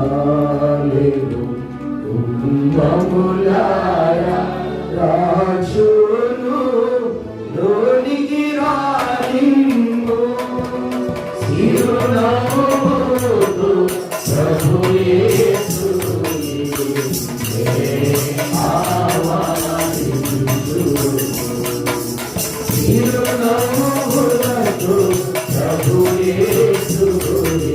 యెరూషలేము కుంభములారా రాజును లోనికి రానిమ్ము సిరునవ్వుతో ప్రభు యేసుని ఆహ్వానించుము సిరునవ్వులతో ప్రభు యేసుని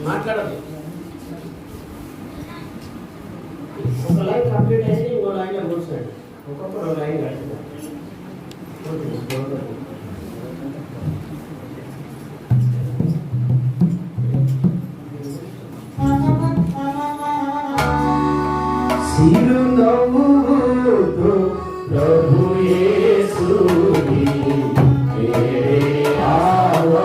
మాట్లాడదు ఒక లైన్ కంప్లీట్ అయితే ఇంకో లైన్లో కూర్చోండి ఒక్కొక్కరు లైన్ కడుతున్నారు సిరునవ్వుతో ప్రభు యేసుని ఆహ్వానించుము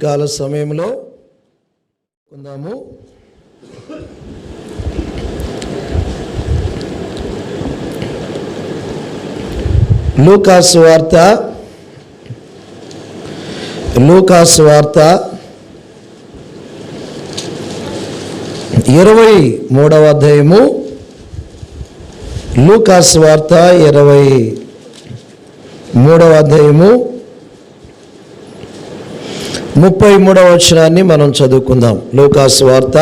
కాల సమయంలో కొందాము. లూకాసు వార్త 23వ అధ్యాయము. లూకాసు వార్త 23వ అధ్యాయము 33వ వచనాన్ని మనం చదువుకుందాం. లూకాసు వార్త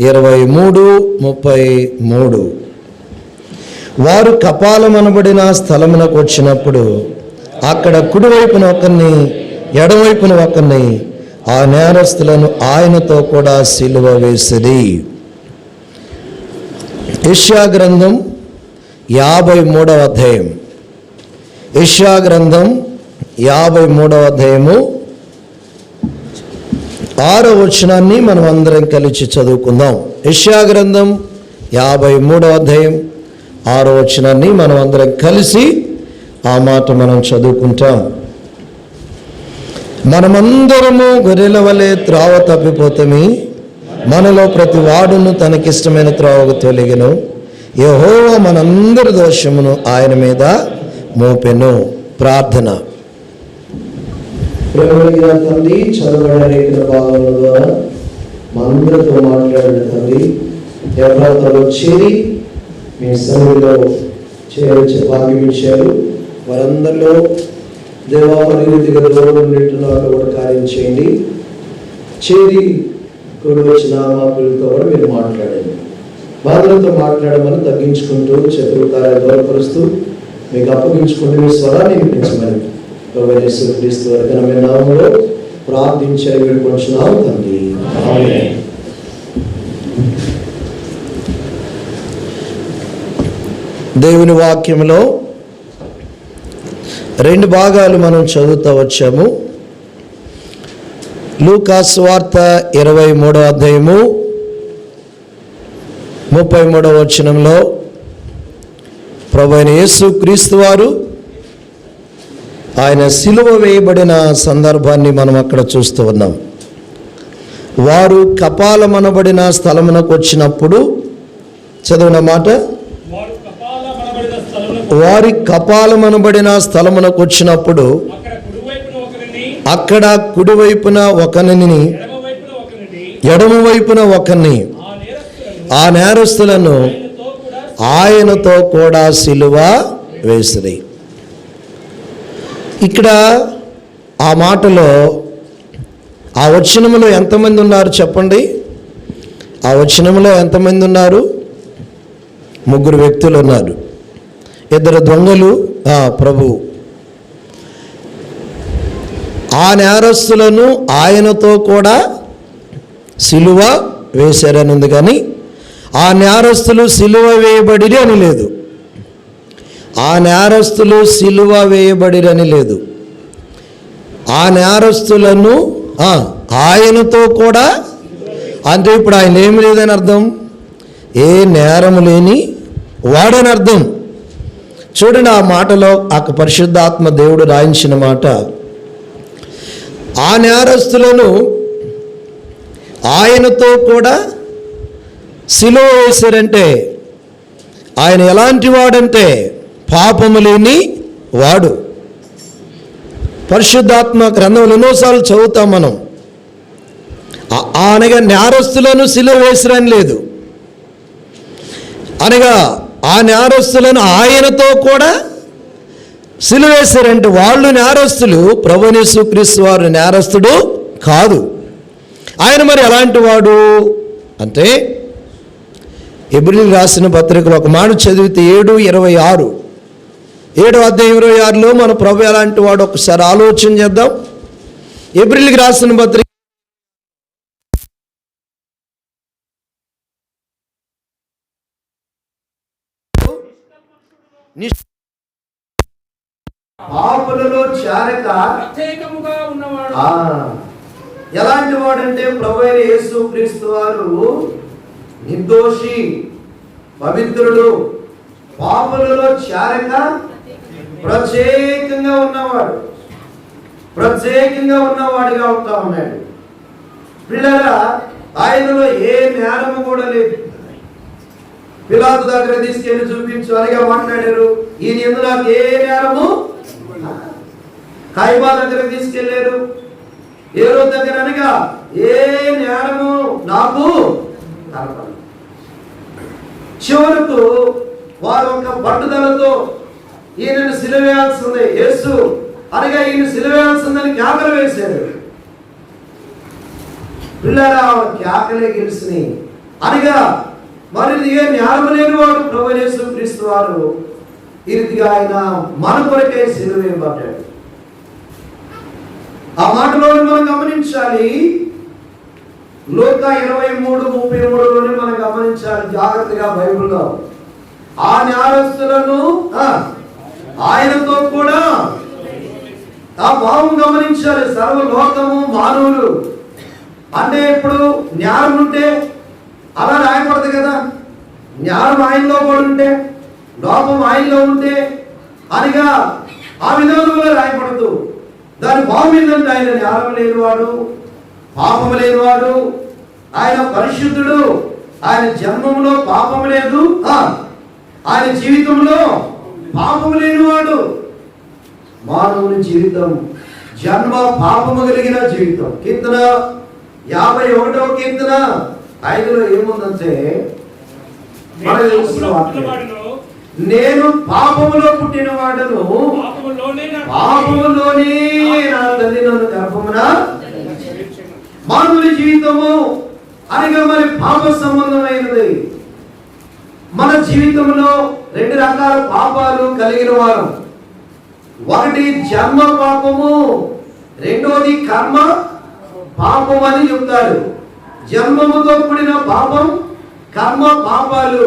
23:33. వారు కపాలమనబడిన స్థలమునకు వచ్చినప్పుడు అక్కడ కుడివైపున ఒకరిని ఎడవైపున ఒకరిని ఆ నేరస్తులను ఆయనతో కూడా సిలువ వేసిరి. యెషయా గ్రంథం 53వ అధ్యాయం. యెషయా గ్రంథం 53వ అధ్యాయము 6వ వచనాన్ని మనం అందరం కలిసి చదువుకుందాం. యెషయా గ్రంథం 53వ అధ్యాయం 6వ వచనాన్ని మనం అందరం కలిసి ఆ మాట మనం చదువుకుంటాం. మనమందరము గొర్రెల వలె త్రోవ తప్పిపోతామి, మనలో ప్రతి వాడును తనకిష్టమైన త్రోవకు తొలగెను. యెహోవా మనందరి దోషమును ఆయన మీద మోపెను. ప్రార్థన. ప్రేమలిగిన తండ్రి, చదవబడిన భాగముల ద్వారా మనందరితో మాట్లాడిన తండ్రి, ఎవరితో చేరి మీ సన్నిధిలో చేర్చే భాగ్యం ఇచ్చారు. వారందరిలో దేవా మరి రీతిగా దూరం ఉంటున్నారు కూడా కార్యం చేయండి. చేరి కూడా వచ్చిన మా పిల్లలతో కూడా మీరు మాట్లాడండి. బాధలతో మాట్లాడమని తగ్గించుకుంటూ శత్రువు కార్యాలు దూరపరుస్తూ మీకు అప్పగించుకుంటూ మీ స్వరాన్ని వినిపించమని క్రీస్తు ఘనమైన నామములో ప్రార్థించి వేడుకొంచున్నాం తండ్రి. దేవుని వాక్యంలో 2 భాగాలు మనం చదువుతూ వచ్చాము. లూకా సువార్త 23వ అధ్యాయము 33వ వచనంలో ప్రభువైన యేసు క్రీస్తు వారు ఆయన సిలువ వేయబడిన సందర్భాన్ని మనం అక్కడ చూస్తూ ఉన్నాం. వారు కపాలమనబడిన స్థలమునకు వచ్చినప్పుడు, చదివిన మాట, వారి కపాలమనబడిన స్థలమునకు వచ్చినప్పుడు అక్కడ కుడివైపున ఒకరిని ఎడమవైపున ఒకరిని ఆ నేరస్తులను ఆయనతో కూడా సిలువ వేసిరి. ఇక్కడ ఆ మాటలో ఆ వచనములో ఎంతమంది ఉన్నారు చెప్పండి? ఆ వచనములో ఎంతమంది ఉన్నారు? 3 వ్యక్తులు ఉన్నారు. 2 దొంగలు, ప్రభు ఆ నేరస్తులను ఆయనతో కూడా సిలువ వేశారని ఉంది, కానీ ఆ నేరస్తులు సిలువ వేయబడిరి అని లేదు. ఆ నేరస్తులు సిలువ వేయబడిరని లేదు. ఆ నేరస్తులను ఆయనతో కూడా, అంటే ఇప్పుడు ఆయన ఏమి లేదని అర్థం, ఏ నేరము లేని వాడని అర్థం. చూడండి ఆ మాటలో ఆ పరిశుద్ధాత్మ దేవుడు రాయించిన మాట, ఆ నేరస్తులను ఆయనతో కూడా సిలువ వేశారంటే ఆయన ఎలాంటి వాడంటే పాపము లేని వాడు. పరిశుద్ధాత్మ గ్రంథంలో ఎన్నోసార్లు చదువుతాం మనం. అనగా నేరస్తులను సిలువ వేసిరని లేదు, అనగా ఆ నేరస్తులను ఆయనతో కూడా సిలువ వేశారంటే వాళ్ళు నేరస్తులు, ప్రభువైన యేసుక్రీస్తు వారు నేరస్తుడు కాదు. ఆయన మరి ఎలాంటి వాడు అంటే, హెబ్రీయులకు రాసిన పత్రికలో ఒక మాట చదివితే 7:26, 7వ అధ్యాయం 26లో మన ప్రభు ఎలాంటి వాడు ఒకసారి ఆలోచన చేద్దాం. హెబ్రీయులకు రాసిన పత్రిక పాపులలో చేరక ప్రత్యేకముగా ఉన్నవాడు. ఎలాంటి వాడంటే ప్రభువైన యేసుక్రీస్తు వారు నిర్దోషి, పవిత్రుడు, పాపులలో చేరక ప్రత్యేకంగా ఉన్నవాడు, ప్రత్యేకంగా ఉన్నవాడిగా ఉంటా ఉన్నాడు. పిల్లరా, ఆయనలో ఏ నేరము కూడా లేదు. పిలాతు దగ్గర తీసుకెళ్లి చూపించు అనగా మాట్లాడారు, ఈయన యందు నాకు ఏ నేరము. కైబా దగ్గర తీసుకెళ్లారు, హేరోదు దగ్గర అనగా ఏ నేరము నాకు కనపడదు. చివరకు వారు ఒక పట్టుదలతో ఈయనను సిలువేయాల్సిందే, యేసు అనగా ఈయన సిలువేయాల్సిందని కేకలు వేశారు. పిల్లరా, కేకలే గెలిచినాయి. అనగా మరి ఏ న్యాయం లేని వాడు ప్రభువైన యేసుక్రీస్తు వారు ఈ రీతిగా ఆయన మన కొరకే సిలువ వేయబడ్డాడు. ఆ మాటలో మనం గమనించాలి. లూకా 23:33లోనే మనం గమనించాలి జాగ్రత్తగా బైబిల్లో. ఆ నేరస్తులను ఆయనతో కూడా, ఆ భావం గమనించాలి. సర్వలోకము మానవులు అంటే ఇప్పుడు జ్ఞానం ఉంటే అలా రాయపడదు కదా. జ్ఞానం ఆయనలో కూడా ఉంటే, లోపం ఆయనలో ఉంటే అనగా ఆ విధానంలో రాయపడదు. దాని భావం ఏంటంటే ఆయన జ్ఞానం లేనివాడు, పాపం లేనివాడు, ఆయన పరిశుద్ధుడు, ఆయన జన్మంలో పాపం లేదు, ఆయన జీవితంలో పాపం లేనివాడు. మానవుని జీవితం జన్మ పాపము కలిగిన జీవితం. కీర్తన 51వ కీర్తన 5లో ఏముందంటే మనకు తెలిసిన వాక్యం, నేను పాపములో పుట్టిన వాడను, పాపములోనే నా తల్లి నన్ను గర్భమున. మానవుని జీవితము అనగా మరి పాప సంబంధమైనది. మన జీవితంలో 2 రకాల పాపాలు కలిగిన వారు. ఒకటి జన్మ పాపము, రెండోది కర్మ పాపం అని చెప్తారు. జన్మముతో కూడిన పాపం, కర్మ పాపాలు.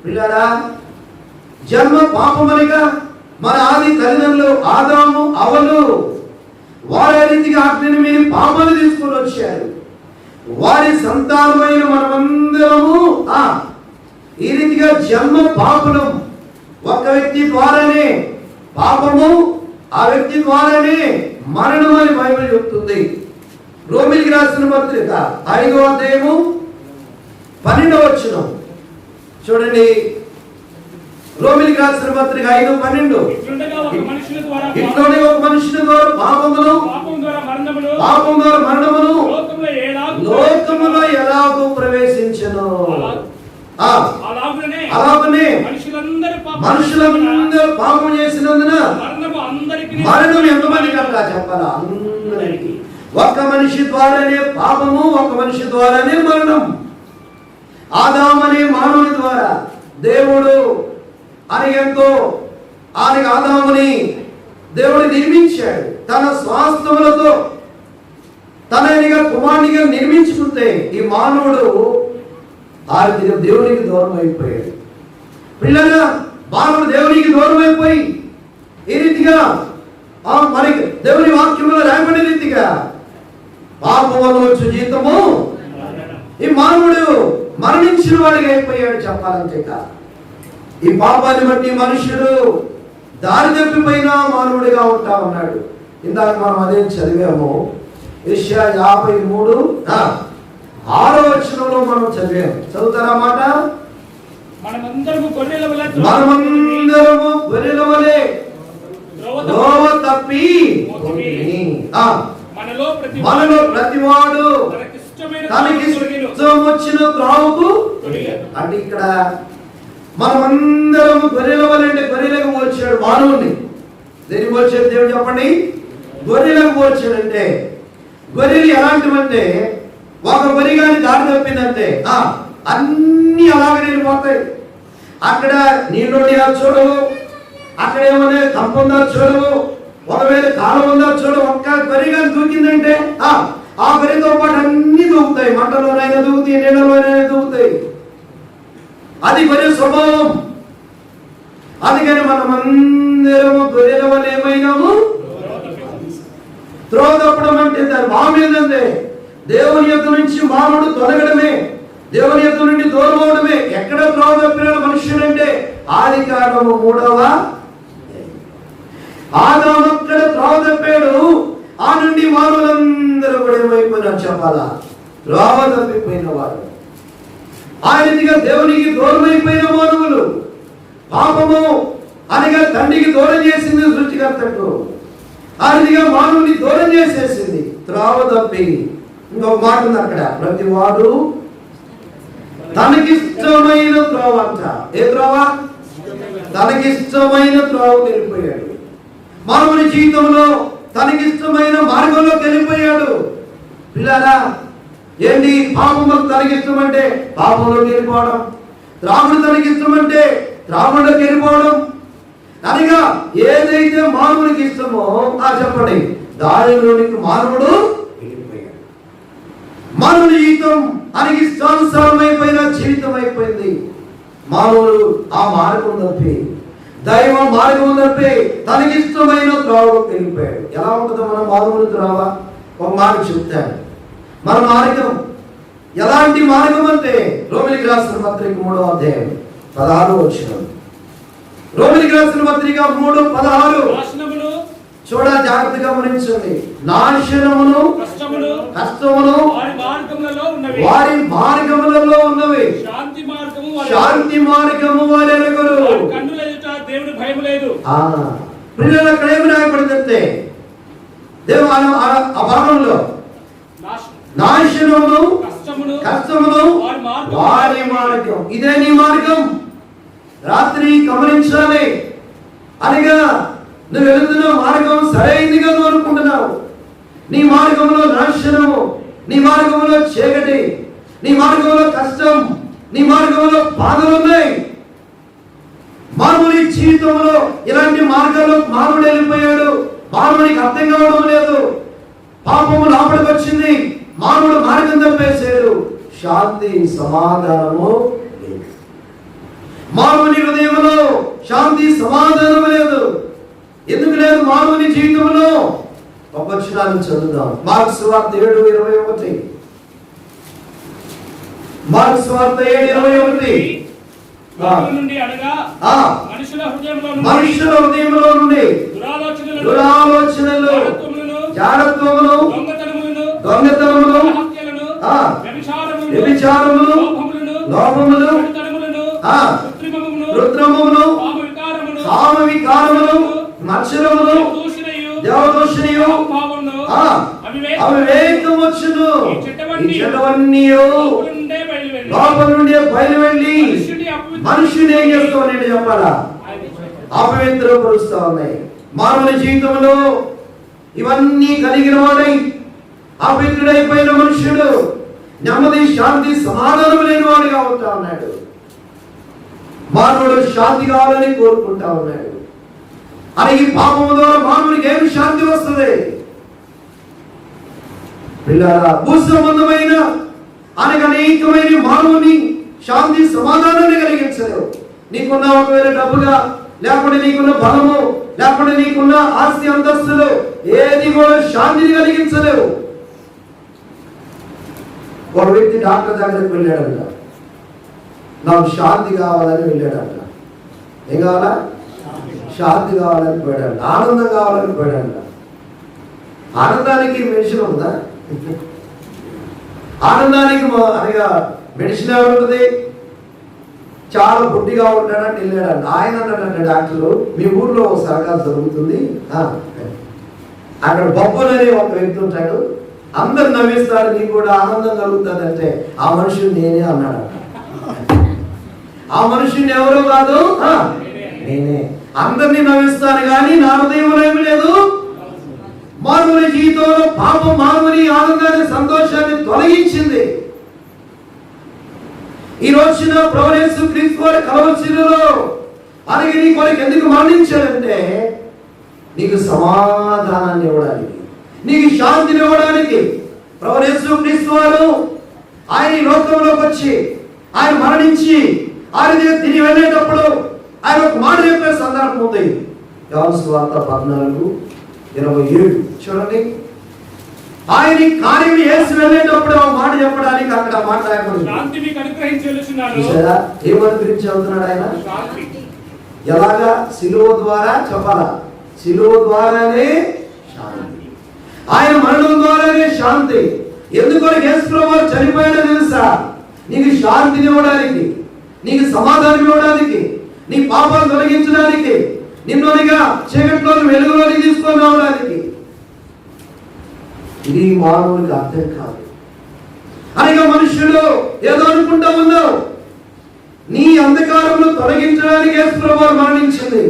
పిల్లరా, జన్మ పాపమనగా మన ఆది తల్లిదండ్రులు ఆదాము అవలు వారి రీతిగా ఆజ్ఞని మీరు పాపాలు తీసుకొని వచ్చారు. వారి సంతానమైన మనమందరము ఈ రీతిగా జన్మ పాపలం. ఒక వ్యక్తి ద్వారానే పాపము, ఆ వ్యక్తి ద్వారానే మరణం అని బైబిల్ చెప్తుంది. రోమిలికి రాసిన పత్రిక 5వ అధ్యాయము 12వ వచనం చూడండి. రోమిలికి రాసిన పత్రిక 5:12. ఇట్లుండగా ఒక మనుషుని ద్వారా పాపమును, పాపం ద్వారా మరణమును లోకములో ఎలాగూ ప్రవేశించెను, అలాగనే మనుషులందరూ పాపం చేసినందున మరణం ఎంతమందికి అట్లా చెప్పాలా? అందరికీ. ఒక్క మనిషి ద్వారానే పాపము, ఒక మనిషి ద్వారానే మరణం. ఆదాము అనే మానవుని ద్వారా దేవుడు ఎంతో ఆయన ఆదాముని దేవుడు నిర్మించాడు. తన స్వాస్థములతో తననిగా కుమారునిగా నిర్మించుకుంటే ఈ మానవుడు దేవునికి దూరం అయిపోయాడు. పిల్లగా మానవుడు దేవునికి దూరం అయిపోయి ఈ రీతిగా మరి దేవుని వాక్యంలో రాయబడిన రీతిగా పాపం వచ్చు జీతము, ఈ మానవుడు మరణించిన వాడిగా అయిపోయాడు. చెప్పాలంటే ఈ పాపాన్ని బట్టి మనుషుడు దారి తప్పిపోయిన మానవుడిగా ఉంటా ఉన్నాడు. ఇందాక మనం అదే చదివాము. యెషయా 53:6వ వచనంలో మనం చదివాము. చదువుతారా మాట? మనమందరము గొర్రెల వలె త్రోవ తప్పి మనలో ప్రతివాడు తనకిష్టం వచ్చిన త్రోవకు. అంటే ఇక్కడ మనమందరము గొర్రెల వలె, అంటే గొర్రెలకు పోల్చాడు మానవుని. దేనికి పోల్చాడు దేవుడు చెప్పండి? గొర్రెలకు పోల్చాడంటే గొర్రెలు ఎలాంటివంటే ఒక గొర్రె కానీ దారి తప్పిందంటే అన్ని అలాగే వెళ్ళిపోతాయి. అక్కడ నీళ్ళు చూడవు, అక్కడ ఏమన్నా కంప ఉందా చూడవు, ఒకవేళ కాలం ఉందా చూడవు. ఒక్క గొర్రె కానీ దూకిందంటే ఆ గొర్రెతో పాటు అన్ని దూకుతాయి. మంటలోనైనా దూకుతాయి, నీళ్ళలోనైనా దూకుతాయి. అది గొర్రె స్వభావం. అందుకని మనమందరము గొర్రెల వల్ల ఏమైనాము? త్రోవ తప్పడం అంటే దాని భావం ఏంటంటే దేవుని యొక్క నుంచి మానవుడు తొలగడమే, దేవుని యొక్క నుండి దూరం అవడమే. ఎక్కడ త్రోవ తప్పినాడు మనుషుడు అంటే ఆదికాండము 3వ ఆదాము అక్కడ త్రోవ తప్పాడు. ఆ నుండి మానవులందరూ కూడా ఏమైపోయినా చెప్పాలా? త్రోవ తప్పిపోయిన వారు. ఆ రీతిగా దేవునికి దూరం అయిపోయిన మానవులు. పాపము అనగా తండ్రికి దూరం చేసింది సృష్టికర్తకు. ఆ రీతిగా మానవుని దూరం చేసేసింది త్రోవ తప్పి. ఇంకొక మాట ఉంది అక్కడ, ప్రతి వాడు తనకిష్టమైన త్రోవ అంట. ఏ త్రోవ? తనకిష్టమైన త్రోవకు వెళ్ళిపోయాడు. మానవుని జీవితంలో తనకిష్టమైన మార్గంలోకి వెళ్ళిపోయాడు. పిల్లరా, ఏంటి పాపము తనకిష్టం అంటే పాపంలోకి వెళ్ళిపోవడం, త్రాగుడు తనకిష్టం అంటే త్రాగుడులోకి వెళ్ళిపోవడం. అనగా ఏదైతే మానవునికి ఇష్టమో చెప్పండి, దారిలోనికి మానవుడు వెళ్ళిపోయాడు. మానవుని జీవితం ఆయనకి ఇష్టానుసారమైపోయిన జీవితం అయిపోయింది. మానవుడు ఆ మార్గం తప్పి, దైవ మార్గం తప్పి తనకిష్టమైన త్రోవకు వెళ్ళిపోయాడు. ఎలా ఉంటుందో మన మానవుని త్రోవ? ఒక మాట చెప్తాను. మన మార్గం ఎలాంటి మార్గం అంటే రోమిలికి రాసిన పత్రిక 3వ అధ్యాయం 16వ వచనం. రోమిలికి రాసిన పత్రిక 3:16. జాగ్రత్తగా గమనించండి. నాశనమును కష్టమును వారి మార్గములలో ఉన్నవి, శాంతి మార్గము వారి ఎరుగరు. పిల్లల ఏమి రాయబడిందంటే ఆ భాగంలో నాశనమును కష్టమును వారి మార్గం. ఇదే నీ మార్గం. రాత్రి గమనించాలి. అనగా నువ్వు వెళుతున్న మార్గం సరైనదిగా నువ్వు అనుకుంటున్నావు. నీ మార్గంలో నాశనము, నీ మార్గంలో చీకటి, నీ మార్గంలో కష్టం, నీ మార్గంలో బాధలు ఉన్నాయి. మానవుని జీవితంలో ఇలాంటి మార్గాల్లో మానవుడు వెళ్ళిపోయాడు. మానవునికి అర్థం కావడం లేదు. పాపము లోపలికి వచ్చింది. మానవుడు మార్గం తప్పేశాడు. శాంతి సమాధానము లేదు. మానవుని హృదయంలో శాంతి సమాధానం లేదు. ఎందుకు లేదు? మానవుని జీవితంలో ఒక వచనాన్ని చదువుదాం. మార్కు సువార్త 7:21. మార్కు సువార్త 7:21. మనుషుల హృదయంలో నుండి దురాలోచనలు, జారత్వములు, దొంగతనములు, వ్యభిచారములు, లోపములు, కృత్రిమములు, కామ వికారములు, మత్సరములు, దేవదూషణయు, అవివేకం వచ్చును. ఈ చెడ్డవన్నీ లోపల నుండి బయలు వెళ్ళి మనుషుని ఏం చేస్తామని చెప్పాలా? అపవిత్రపరుస్తా ఉన్నాయి. మానవుని జీవితంలో ఇవన్నీ కలిగిన వాడై అపవిత్రుడైపోయిన మనుషుడు నెమ్మది, శాంతి, సమాధానం లేని వాడుగా ఉంటా ఉన్నాడు. మానవుడు శాంతి కావాలని కోరుకుంటా ఉన్నాడు. అని ఈ పాపము ద్వారా మానవునికి ఏమి శాంతి వస్తుంది? పిల్లరా, భూసంబంధమైన అనేకమైన మానవుని శాంతి సమాధానాన్ని కలిగించలేవు. నీకున్న ఒకవేళ డబ్బుగా, లేకపోతే నీకున్న బలము, లేకపోతే నీకున్న ఆస్తి అంతస్తులు ఏది కూడా శాంతిని కలిగించలేవు. ఒక వ్యక్తి డాక్టర్ దగ్గరికి వెళ్ళాడంట. నాకు శాంతి కావాలని వెళ్ళాడంట. ఏం కావాలా? శాంతి కావాలని పోయాడంట. ఆనందం కావాలని పోయాడంట. ఆనందానికి మెడిసిన్ ఉందా? ఆనందానికి అనగా మెడిసిన్ ఎవరు ఉంటుంది? చాలా బుడ్డిగా ఉంటాడంటే వెళ్ళాడంట. ఆయన అన్నాడంటే డాక్టర్లు, మీ ఊర్లో సరకాలు జరుగుతుంది, అక్కడ బొబ్బలు అనే ఒక వ్యక్తి ఉంటాడు, అందరు నవ్విస్తారు, నీకు కూడా ఆనందం కలుగుతుంది అంటే ఆ మనుషుని నేనే అన్నాడు. ఆ మనుషుని ఎవరో కాదు, నేనే. అందరినీ నవ్విస్తాను కానీ నా హృదయంలో ఏమి లేదు. మానవుని జీవితంలో పాపం మానవుని ఆనందాన్ని, సంతోషాన్ని తొలగించింది. ఈ రోజున ప్రభువు యేసు క్రీస్తు వారి కలవరిలో అలాగే నీ కొరకు ఎందుకు మరణించాడంటే నీకు సమాధానాన్ని ఇవ్వడానికి, నీకు శాంతిని ఇవ్వడానికి. ప్రభువు యేసు క్రీస్తు వారు ఆయన ఈ లోకంలోకి వచ్చి ఆయన మరణించి ఆయన తిరిగి వెళ్ళేటప్పుడు ఆయన ఒక మాట చెప్పే సందర్భం ఉంది. యోహాను సువార్త 14:27 చూడండి. ఆయన కార్యం చేసి వెళ్ళేటప్పుడు ఆ మాట చెప్పడానికి అక్కడ మాట ఏమనుగ్రహించి వెళ్తున్నాడు ఆయన? ఎలాగా? శిలువ ద్వారా చెప్పాలా? శిలువ ద్వారానే శాంతి. ఆయన మరణం ద్వారానే శాంతి. ఎందుకు యేసు ప్రభువు చనిపోయాడో తెలుసా? నీకు శాంతిని ఇవ్వడానికి, నీకు సమాధానం ఇవ్వడానికి, నీ పాపాలు తొలగించడానికి, నిన్నోనిగా చీకట్లో వెలుగులోని తీసుకొని రావడానికి. ఇది మానవునికి అర్థం కాదు. అనగా మనుషుడు ఏదో అనుకుంటా ఉన్నావు. నీ అంధకారంలో తొలగించడానికి యేసు ప్రభువు మరణించింది.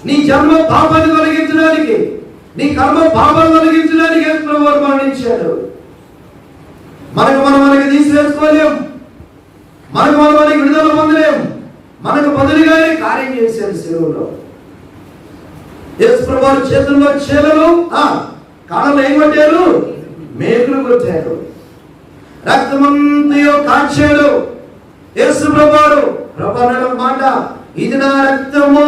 నీ జన్మ పాపాన్ని తొలగించడానికి, నీ కర్మ పాపాన్ని తొలగించడానికి యేసు ప్రభువు మరణించాడు. మనకి తీసివేసుకోలేం, మనకి విడుదల పొందలేం. మనకు బదులుగానే కార్యం చేశాడు శిలువలో. యేసు ప్రభువు చేతుల్లో చేలలు, కాళ్ళలో ఏం కొట్టారు? మేకులు కొట్టారు. రక్తమంతయో కాల్చాడు. యేసు ప్రభువు మాట, ఇది నా రక్తము.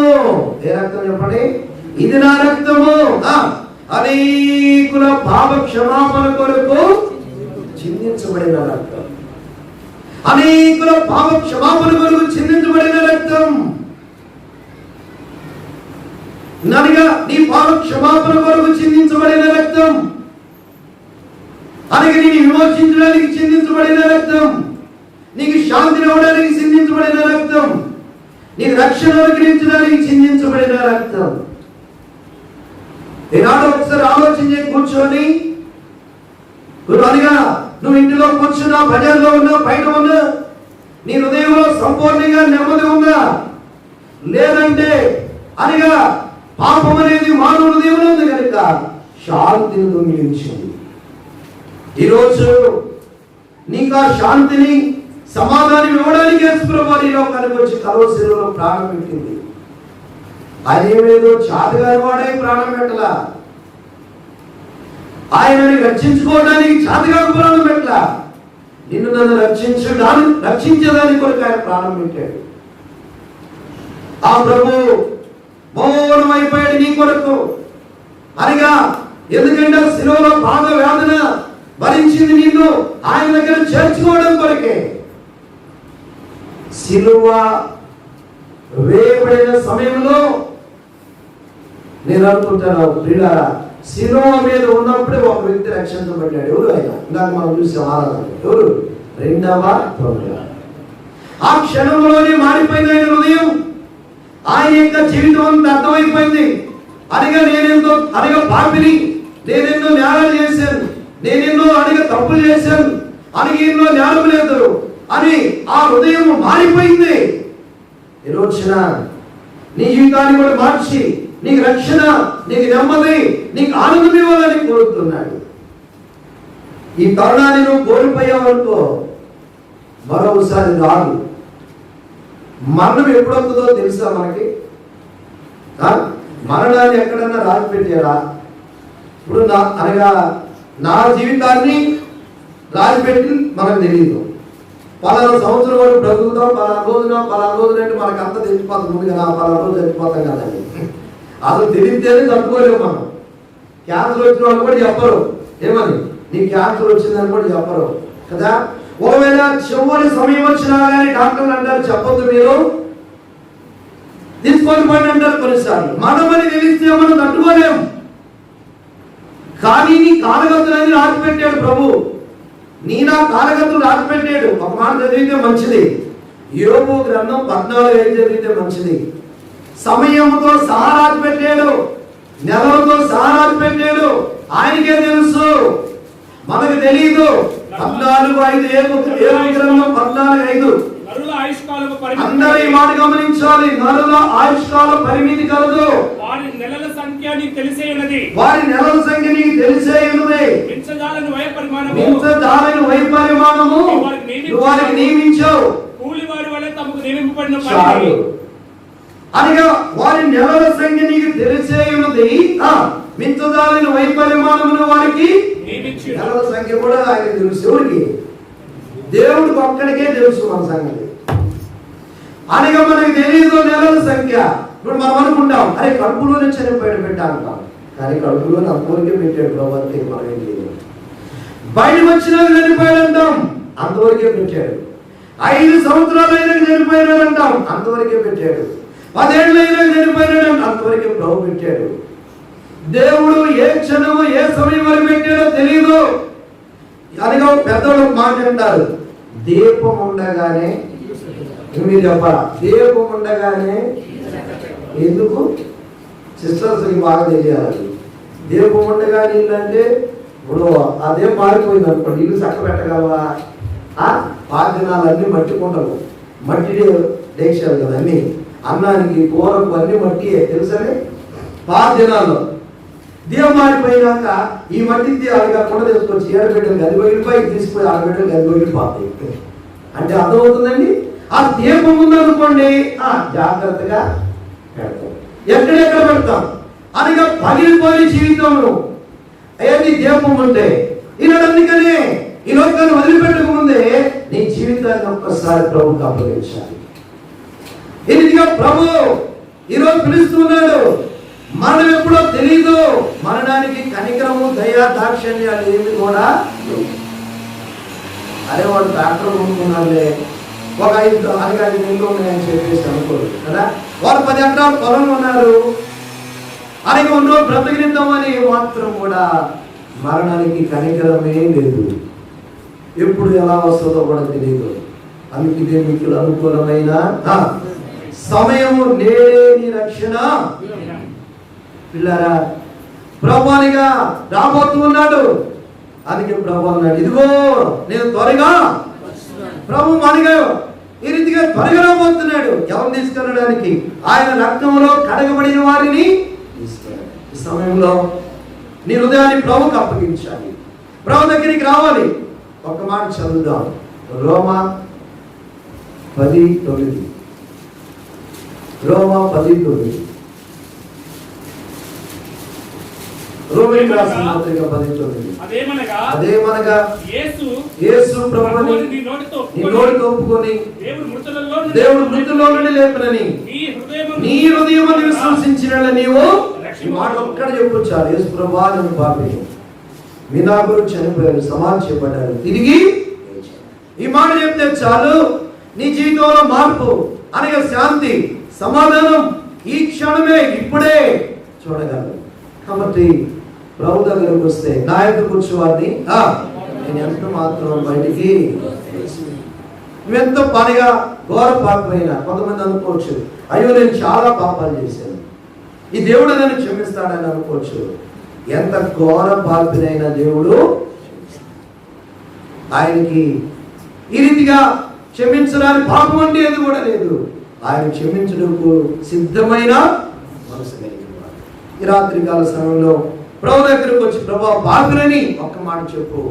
ఏ రక్తం చెప్పండి? ఇది నా రక్తము, అనేకుల పాప క్షమాపణ కొరకు చిందించబడిన రక్తం. అనేకుల పాప క్షమాపణ కొరకు చిందించబడిన రక్తం. అనగా నీ పాప క్షమాపణ కొరకు చిందించబడిన రక్తం, అనగా నీ విమోచించడానికి చిందించబడిన రక్తం, నీకు శాంతిని ఇవ్వడానికి చిందించబడిన రక్తం, నీకు రక్షణ అనుగ్రహించడానికి చిందించబడిన రక్తం. ఈనాడు ఒకసారి ఆలోచించి కూర్చొని, అనగా నువ్వు ఇంటిలో కూర్చున్నా, బజార్లో ఉన్నా, బయట ఉన్నా, నీ హృదయంలో సంపూర్ణంగా నెమ్మది ఉందా? లేదంటే అనగా పాపం అనేది మానవ హృదయంలో ఉంది కనుక శాంతిని దొంగిలించింది. ఈరోజు నీకు ఆ శాంతిని, సమాధానం ఇవ్వడానికి యేసుప్రభువు ఈ లోకానికి వచ్చి కలువరి శిలువలో ప్రాణం పెట్టింది. ఆయన ఏమేదో చాతగాని వాడే ప్రాణం పెట్టలా, ఆయనని రక్షించుకోవడానికి చాతగాని ప్రాణం పెట్టలా, నిన్ను నన్ను రక్షించేదానికి కొరకు ఆయన ప్రాణం పెట్టాడు. ఆ ప్రభు మౌనం అయిపోయాడు నీ కొరకు. అనగా ఎందుకంటే శిలువలో బాధ వేదన భరించింది నిన్ను ఆయన దగ్గర చేర్చుకోవడం కొరకే. శిలువ వేయబడిన సమయంలో నేను అనుకుంటాను ప్రియులారా, శిలువ మీద ఉన్నప్పుడే ఒక వ్యక్తి రక్షించబడ్డాడు. ఎవరు ఆయన? ఇందాక మనం చూసాం ఆరాధన. ఎవరు? రెండవ ప్రభువు. ఆ క్షణంలోనే మారిపోయింది ఆయన హృదయం, ఆయన యొక్క జీవితం అంతా అర్థమైపోయింది. అనగా నేనెంతో పాపిని, నేనెన్నో నేరాలు చేశాను, నేనెన్నో తప్పులు చేశాను, ఎన్నో నేరం లేదు అని ఆ హృదయం మారిపోయింది. ఈ రోజున నీ జీవితాన్ని కూడా మార్చి నీకు రక్షణ, నీకు నెమ్మది, నీకు ఆనందం ఇవ్వాలని కోరుతున్నాడు. ఈ తరుణాన్ని నువ్వు కోల్పోయావనుకో మరోసారి రాదు. మరణం ఎప్పుడవుతుందో తెలుసా మనకి? మరణాన్ని ఎక్కడన్నా రాసి పెట్టారా? ఇప్పుడు అనగా నా జీవితాన్ని రాసి పెట్టి మనకు తెలియదు. పలానా సంవత్సరం వరకు బ్రతుకుతాం, పలానా రోజున అంటే మనకు అంత తెలిసిపోతుంది ముందుగా, పలానా రోజు చచ్చిపోతాం కదండి. అసలు తెలిస్తేనే తట్టుకోలేము మనం. క్యాన్సర్ వచ్చిన వాళ్ళు కూడా చెప్పరు, ఏమని నీకు క్యాన్సర్ వచ్చిందని కూడా చెప్పరు కదా. ఒకవేళ చివరి సమయం వచ్చినా కానీ డాక్టర్లు అంటారు చెప్పొద్దు, మీరు తీసుకొని పోయి అంటారు కొన్నిసార్లు. మనమని తెలిస్తే మనం తట్టుకోలేము. కానీ నీ కాలగతులని రాసి పెట్టాడు ప్రభు, నీ నా కాలగతులు రాసి పెట్టాడు. ఒక మాట చదివితే మంచిది, యోబు గ్రంథం 14:5 చదివితే మంచిది. సమయంతో సహా రాసి పెట్టాడు, నెలలతో సహా రాసి పెట్టాడు. ఆయనకే తెలుసు, మనకు తెలియదు. 14:5 అందరూ ఈ మాట గమనించాలి. నరుల ఆయుష్కాల పరిమితి కలదు, వారి నెలల సంఖ్య నీకు తెలిసే ఉన్నది. మించజాలని వయపరిమాణము వారికి నియమించావు. కూలివారి వలె తమకు నియమింపబడిన పని అనగా వారి నెలల సంఖ్య నీకు తెలిసే ఉన్నది. మించజాలని వయపరిమాణమును వారికి నెలల సంఖ్య కూడా ఆయనకు తెలుసు. ఎవరికి? దేవుడికి ఒక్కడికే తెలుసు మన సంగతి. అనగా మనకు తెలియదు నెలల సంఖ్య. ఇప్పుడు మనం అనుకుంటాం, అరే కడుపులోనే చనిపోయాడు బిడ్డ అంటాం, కానీ కడుపులోనే అంతవరకే పెట్టాడు ప్రభావం. మనకేం తెలియదు. బయటకు వచ్చినా చనిపోయాడు అంటాం, అంతవరకే పెట్టాడు. 5 సంవత్సరాలు అయినా చనిపోయాడు అంటాం, అంతవరకే పెట్టాడు. 10 ఏళ్ళు అయినా చనిపోయాడు, అంతవరకే ప్రభు పెట్టాడు. దేవుడు ఏ క్షణము ఏ సమయం వరకు పెట్టాడో తెలియదు. అనగా పెద్దవాళ్ళు మాట అంటారు, దీపం ఉండగానే, మీరు చెప్పాలా, దీపం ఉండగానే ఎందుకు? సిస్టర్స్కి బాగా తెలియాలి. దీపం ఉండగానే ఇల్లు అంటే ఇప్పుడు అదే మారిపోయింది అనుకోండి, ఇల్లు చక్క పెట్టగలవా? పాదినాలన్నీ మట్టి కుండలు, మట్టి డేక్షాలు కదా అన్ని, అన్నానికి కూరకు అన్ని మట్టి తెలుసనే. పాదినాల్లో దీపం మారిపోయినాక ఈ మట్టి అదిగా కుండ తీసుకొచ్చి 7 బిడ్డలు గదిపోయి తీసుకుపోయి 6 బిడ్డలు గదిపోయిపోతాయి అంటే అర్థమవుతుందండి. ఆ దీపం ఉందనుకోండి జాగ్రత్తగా పెడతాం. ఎక్కడెక్కడ పెడతాం? అనగా పగిలిపోయిన జీవితంలో ఏది దీపం ఉంటే ఈనాడు అందుకనే ఈ లోకాన్ని వదిలిపెట్టక ముందే నీ జీవితాన్ని ఒక్కసారి ప్రభువుకి అప్పగించాలి. ఇదిగా ప్రభు ఈరోజు పిలుస్తున్నాడు. మరణం ఎప్పుడో తెలీదు. మరణానికి కనికరము, దయ, దాక్షిణ్యాలు ఏమి కూడా. అరే వాడు డాక్టర్ కొనుక్కున్నారులే, ఒక 5 నెలలు ఉన్నాయని చెప్పేసి అనుకోరు కదా. వాళ్ళు 10 ఎకరాలు పొలం ఉన్నారు, అలాగే ఉన్నో బ్రతకనిద్దామని మాత్రం కూడా మరణానికి కనికరమే లేదు. ఎప్పుడు ఎలా వస్తుందో కూడా తెలియదు. అందుకే మీకు అనుకూలమైన సమయము నేడే నీ రక్షణ. పిల్లరా, ప్రభువునిగా రాబోతూ ఉన్నాడు. అందుకే ప్రభు అన్నాడు, ఇదిగో నేను త్వరగా. ప్రభు మనగా ఈ రీతిగా త్వరగా రాబోతున్నాడు. ఎవరు తీసుకెళ్ళడానికి? ఆయన రక్తంలో కడగబడిన వారిని తీసుకెళ్ళాడు. ఈ సమయంలో నీ హృదయాన్ని ప్రభుకు అప్పగించాలి. ప్రభు దగ్గరికి రావాలి. ఒక మాట చదువుదాం. రోమా 10:9. రోమా 10:9. రోమీయులకు రాసిన పత్రిక 10:9. అదేమనగా యేసు ప్రభువుని నీ నోటితో ఒప్పుకొని దేవుడు మృతుల్లో నుండి లేపనని నీ హృదయములో విశ్వసించిన నీవు. ఈ మాట ఒక్కడ చెప్పొచ్చారు. యేసు ప్రభువా నేను పాపిని, మీ నా గురించి చనిపోయారు, సమాధి చేయబడ్డారు, తిరిగి. ఈ మాట చెప్తే చాలు, నీ జీవితంలో మార్పు అనగా శాంతి, సమాధానం ఈ క్షణమే ఇప్పుడే చూడగలరు. కాబట్టి ప్రభు దగ్గరకు వస్తే నా యొక్క కూర్చోవారిని నేను ఎంత మాత్రం బయటికి నువ్వెంతో పనిగా ఘోర పాపమైనా కొంతమంది అనుకోవచ్చు, అయ్యో నేను చాలా పాపాలు చేశాను, ఈ దేవుడు నన్ను క్షమిస్తాడని అనుకోవచ్చు. ఎంత ఘోర పాపినైనా దేవుడు ఆయనకి ఈ రీతిగా క్షమించడానికి పాపం అంటే ఏది కూడా లేదు. ఆయన క్షమించడానికి సిద్ధమైన మనసు కలిగిన వాడు. ఈ రాత్రి కాల సమయంలో ప్రభు దగ్గరకు వచ్చి, ప్రభు పాపినని ఒక్క మాట చెప్పు.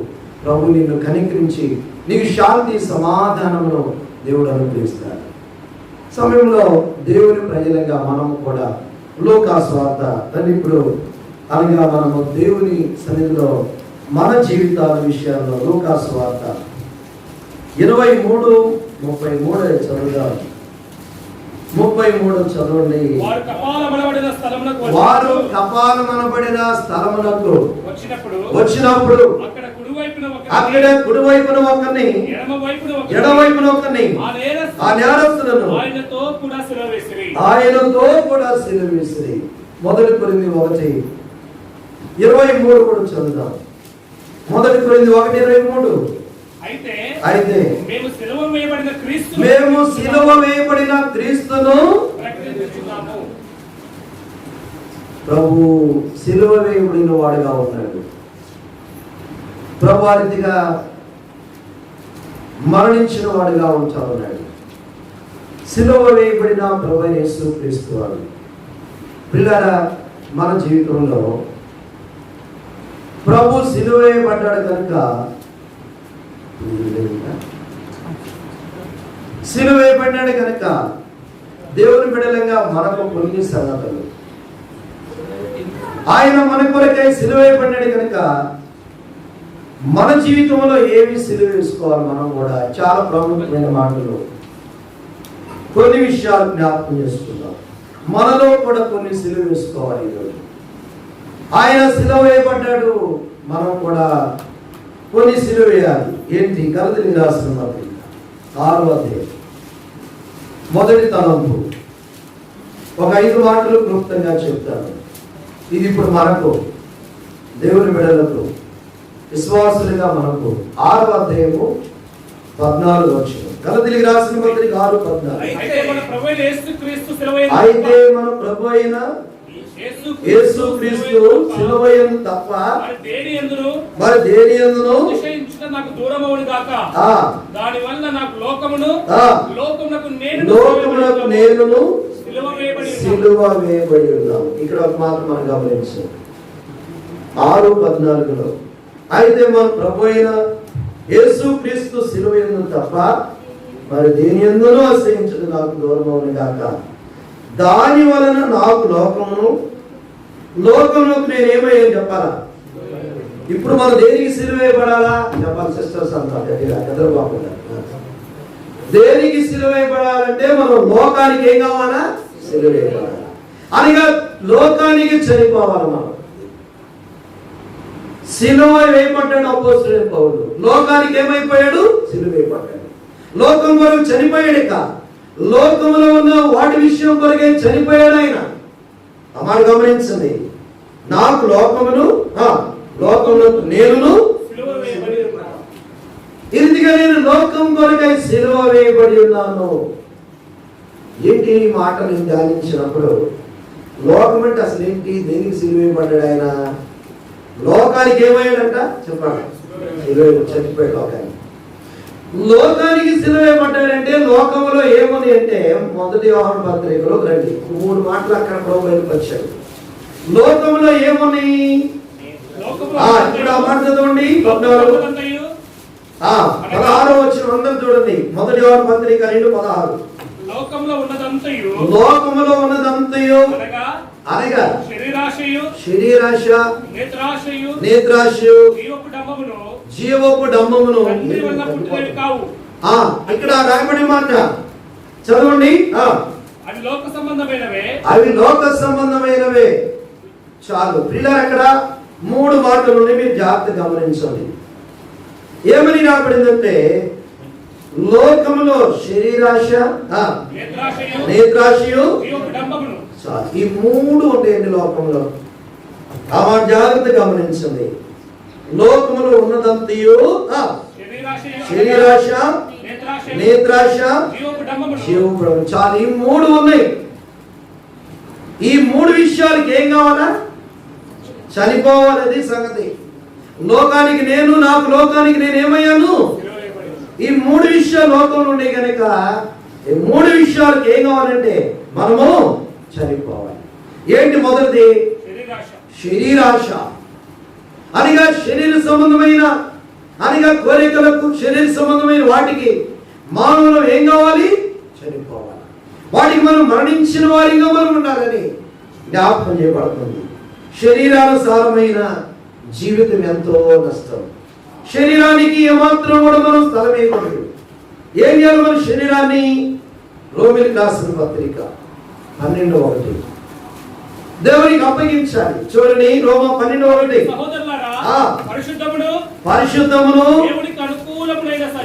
ప్రభు నిన్ను కనికరించి నీకు శాంతి సమాధానంలో దేవుడు అనుగ్రహిస్తాడు. సమయంలో దేవుని ప్రజలుగా మనం కూడా లూకా సువార్త ఇప్పుడు అనగా మనము దేవుని సన్నిధిలో మన జీవితాల విషయాల్లో లూకా సువార్త 23:33 చదువుదాం. 33 చదవండి. వారు కపాలమనబడిన స్థలమునకు వచ్చినప్పుడు అక్కడ కుడివైపున ఒకరిని ఎడవైపున ఒకరిని ఆ నేరస్తులను ఆయనతో కూడా సిలువేసిరి. 1 కొరింథీ 1:23 కూడా చదువుదాం. 1 కొరింథీ 1:23. అయితే మేము సిలువ వేయబడిన క్రీస్తును ప్రభు సిలువ వేయబడిన వాడుగా ఉన్నాడు. ప్రభు రీతిగా మరణించిన వాడుగా ఉంటా ఉన్నాడు. సిలువ వేయబడిన ప్రభు యేసు క్రీస్తు వాడు. పిల్లరా, మన జీవితంలో ప్రభు సిలువ వేయబడ్డాడు కనుక సిలువ వేయబడ్డాడు కనుక దేవుని బిడ్డలంగా మనకు కొన్ని సంగతులు, ఆయన మన కొరకై సిలువ వేయబడ్డాడు కనుక మన జీవితంలో ఏమి సిలువ వేసుకోవాలి మనం కూడా చాలా ప్రాముఖ్యమైన మాటలు కొన్ని విషయాలు జ్ఞాపకం చేసుకుందాం. మనలో కూడా కొన్ని సిలువ వేసుకోవాలి. ఈరోజు ఆయన సిలువ వేయబడ్డాడు, మనం కూడా కొన్ని సిలువ వేయాలి. ఏంటి? కొరింథీయులకు రాసిన పత్రిక 6వ అధ్యాయం మొదటి తలంపు. ఒక 5 మాటలు క్లుప్తంగా చెప్తాను. ఇది ఇప్పుడు మనకు దేవుని బిడ్డలకు విశ్వాసులుగా మనకు 6వ అధ్యాయము 14 వచనం. కొరింథీయులకు రాసిన పత్రిక 6:14. అయితే మన ప్రభు అయిన యేసుక్రీస్తు సిలువయందు తప్ప మరి దేని యందును నాకు దూరమవును గాక. దాని వల్ల నాకు లోకమునకు నేనును సిలువ వేయబడి ఉన్నాము. ఇక్కడ ఒక మాట మనం గమనించాం. 6:14 అయితే మన ప్రభు అయిన యేసుక్రీస్తు సిలువయందు తప్ప మరి దేని యందును ఆశ్రయించదు నాకు దూరమవును గాక. దాని వలన నాకు లోకమునకు నేనేమయ్యాను చెప్పాలా? ఇప్పుడు మనం దేనికి సిలువ వేయబడాలా చెప్పాలి సిస్టర్స్ అంతా ఎదురుబాకుండా. దేనికి సిలువ వేయబడాలంటే మనం లోకానికి ఏం కావాలా? సిలువ వేయబడాలి. అనగా లోకానికి చనిపోవాలి. మనం సిలువ వేయబడ్డాడు అపోస్తలుడైన పౌలు. లోకానికి ఏమైపోయాడు? సిలువ వేయబడ్డాడు. లోకం కొరకు చనిపోయాడు. లోకంలో ఉన్న వాటి విషయం కొరకే చనిపోయాడు ఆయన. అమ్మాడు గమనించండి. నాకు లోకమును లోకమును నేనును సిలువ వేయబడి ఉన్నాను. ఇందుగా నేను లోకం కొరకై సిలువ వేయబడి ఉన్నాను. ఏంటి ఈ మాట నేను ధ్యానించినప్పుడు లోకం అంటే అసలు ఏంటి? దేనికి సిలువ వేయబడ్డాడు ఆయన? లోకానికి ఏమయ్యాడంట చెప్పండి. సిలువ చనిపోయాడు లోకానికి. లోకానికి సిలువ వేయబడ్డాడంటే లోకంలో ఏముంది అంటే మొదటి యోహాను పత్రికలో రండి 3 మాటలు అక్కడ ప్రభు వచ్చాడు. లోకంలో ఏమున్నాయి? ఇప్పుడు ఆ మాట చదవండి. 16 వచ్చిన అందరూ చూడండి. మొదటి యోహాను పత్రిక 2:16. లోకంలో ఉన్నదంతయు అనగా శరీరాశ, నేత్రాశయు, జీవపు డంబమును ఇక్కడ రాయబడి మాట చదవండి. అవి లోక సంబంధమైనవే. చాలు ప్రియులారా, అక్కడ 3 మాటలు ఉన్నాయి, మీరు జాగ్రత్త గమనించండి. ఏమని రాబడిందంటే లోకములో శరీరాశ, నేత్రాశయు, చాలు ఈ 3 ఉంటాయండి లోకంలో. ఆ మాట జాగ్రత్త గమనించండి. లోకములో ఉన్నదంతయు శరీరాశ, నేత్రాశ, జీవపు. చాలు ఈ 3 ఉన్నాయి. ఈ 3 విషయాలకి ఏం కావాలా? చనిపోవాలది సంగతి. లోకానికి నేను, నాకు లోకానికి నేను ఏమయ్యాను? ఈ 3 విషయాలు లోకంలో ఉండే కనుక ఈ 3 విషయాలకి ఏం కావాలంటే మనము చనిపోవాలి. ఏంటి? మొదటిది శరీరాశ అనగా శరీర సంబంధమైన అనగా కోరికలకు, శరీర సంబంధమైన వాటికి మానవులు ఏం కావాలి? చనిపోవాలి. వాటికి మనం మరణించిన వారిగా మనం ఉండాలని జ్ఞాపకం చేయబడుతుంది. శరీరానుసారమైన జీవితం ఎంతో నష్టం. శరీరానికి ఏమాత్రం కూడా మనం స్థలం ఇవ్వకూడదు. ఏం చేయాలి మన శరీరాన్ని? రోమిలికి రాసిన పత్రిక 12:1 దేవునికి అప్పగించాలి. చూడండి, రోమా 12:1. పరిశుద్ధమును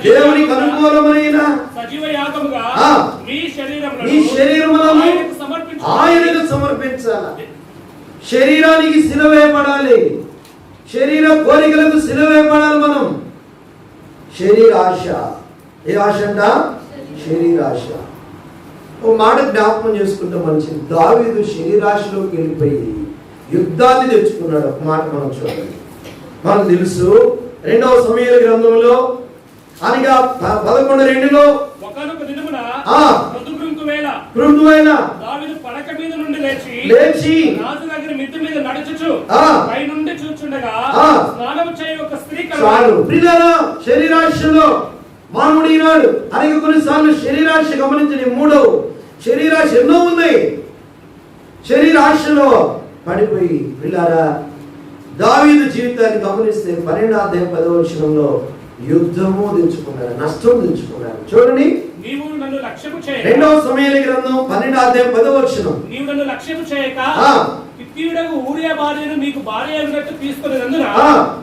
దేవునికి అనుకూలమైన మీ శరీరములను ఆయనకు సమర్పించాలి. శరీరానికి సిలువ వేయబడాలి. శరీర కోరికలకు సిలువ వేయబడాలి మనం. శరీరాశ. ఏ ఆశ అంట? శరీరాశ. ఓ మాట జ్ఞాపకం చేసుకుంటే మంచిది. దావీదు శరీరాశలోకి వెళ్ళిపోయి యుద్ధాన్ని తెచ్చుకున్నాడు. ఒక మాట మనం చూడండి. మనకు తెలుసు 2వ సమూయేలు గ్రంథంలో అనగా 11:2 కృంగువేళ దావీదు పడక మీద నుండి లేచి రాజు దగ్గర మిద్దె మీద నడుచుచు పై నుండి చూచుండగా స్నానము చేయు ఒక స్త్రీ చాలు ప్రియులారా, శరీరాశలో మానవుడు ఈనాడు అనేక కొన్నిసార్లు శరీరాశ గమనించండి. 3వ శరీరాశ ఎన్నో ఉన్నాయి. శరీరాశలో పడిపోయి ప్రియులారా దావీదు జీవితాన్ని గమనిస్తే 12వ అధ్యాయం 10వ వచనంలో యుద్ధము తెచ్చుకున్నాడు, నష్టం తెచ్చుకున్నాడు. చూడండి, నీవు నన్ను లక్ష్యము చేయక 2వ సమూయేలు గ్రంథం 12వ అధ్యాయం 10వ వచనం. నీవు నన్ను లక్ష్యము చేయక హిత్తీయుడగు ఊరియా భార్యను నీకు భార్య అయినట్టు తీసుకునేందున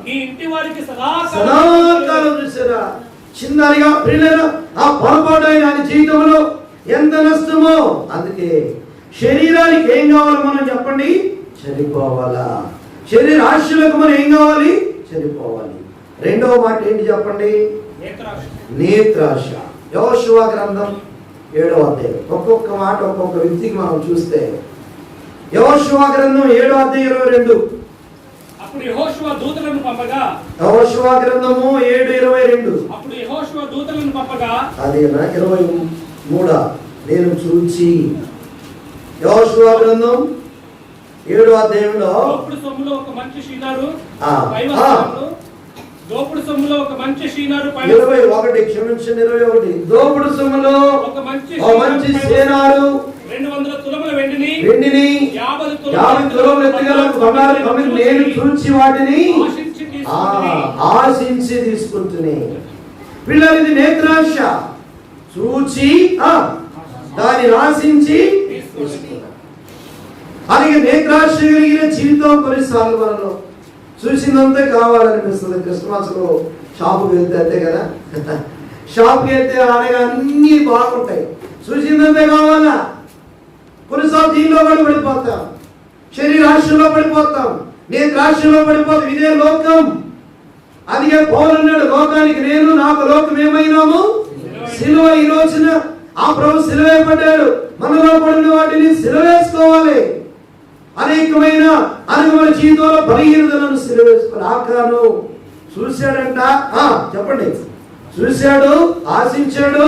నీ ఇంటి వారికి సదాకాలం చూసారా చిన్నగా ప్రియులారా ఆ పొరపాటు ఆయన జీవితంలో ఎంత నష్టమో. అందుకే శరీరానికి ఏం కావాలో మనం చెప్పండి? చనిపోవాలా. శరీర ఆశలకు మనం ఏం కావాలి? చనిపోవాలి. 2వ మాట ఏంటి చెప్పండి? నేత్రాశ. యెహోషువ గ్రంథం 7వ అధ్యాయం. ఒక్కొక్క మాట ఒక్కొక్క వ్యక్తికి మనం చూస్తే యెహోషువ గ్రంథం 7వ అధ్యాయం 22. అప్పుడు యెహోషువ దూతలను పంపగా, యెహోషువ గ్రంథము 7:22. అప్పుడు యెహోషువ దూతలను పంపగా అదేనా 23 నేను చూచి. యెహోషువ గ్రంథం 7వ అధ్యాయంలో దోపుడు సొమ్ములో ఒక మంచి షీనారు దోపుడు సొమ్ములో ఒక మంచి షీనారు 21 క్షమించండి 21 దోపుడు సొమ్ములో ఒక మంచి షీనారు 200 తులముల వెండిని 50 తులముల ఎత్తుగల బంగారు కమ్మిని నేను చూచి వాటిని ఆశించి తీసుకుంటుని. పిల్లలది నేత్రాశ. చూచి దాన్ని ఆశించి అలాగే నేత్రాశ కలిగిన జీవితం కొన్నిసార్లు మనలో చూసిందంతే కావాలనిపిస్తుంది. క్రిస్మస్ లో షాపుకి వెళ్తే అంతే కదా, షాప్కి వెళ్తే అనగా అన్ని బాగుంటాయి, చూసిందంతే కావాలా. కొన్నిసార్లు దీనిలో పడిపోతాం, శరీరాశలో పడిపోతాం. నేను ద్రాక్షలో పడిపోదు, ఇదే లోకం. అందుకే పౌలు అన్నాడు, లోకానికి నేను, నాకు లోకం ఏమైనాము సిలువ. ఈ రోజున ఆ ప్రభు సిలువ పడ్డాడు, మనలో పడిన వాటిని సిలువ వేసుకోవాలి. అనేకమైన అనుగమన జీవితంలో బలహీనతలను సిలువ వేసుకోవాలి. ఆకాను చూశాడంట, చెప్పండి, చూశాడు, ఆశించాడు,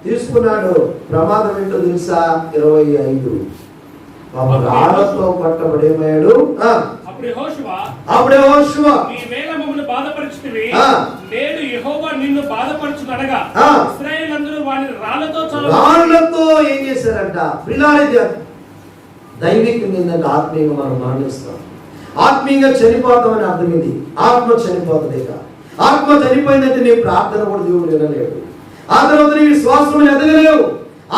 తీసుకున్నాడు. ప్రమాదం ఏంటో తెలుసా? 25 రాళ్లతో పట్టబడేమయ్యాడు. అప్పుడే యెహోషువ, నీవేళ మమ్మల్ని బాధపరిచితివి, నేడు యెహోవా నిన్ను బాధపరచుననగా ఇశ్రాయేలందరూ వారిని రాళ్లతో ఏం చేశారంట? పిల్లాడి దైవికంగా ఏంటంటే ఆత్మీయంగా మనం మరణిస్తాం, ఆత్మీయంగా చనిపోతామని అర్థం. ఇది ఆత్మ చనిపోతుంది. ఆత్మ చనిపోయిందంటే నీ ప్రార్థన కూడా దేవుడు వినలేడు. ఆ తర్వాత నీ విశ్వాసం ఎదగలేవు.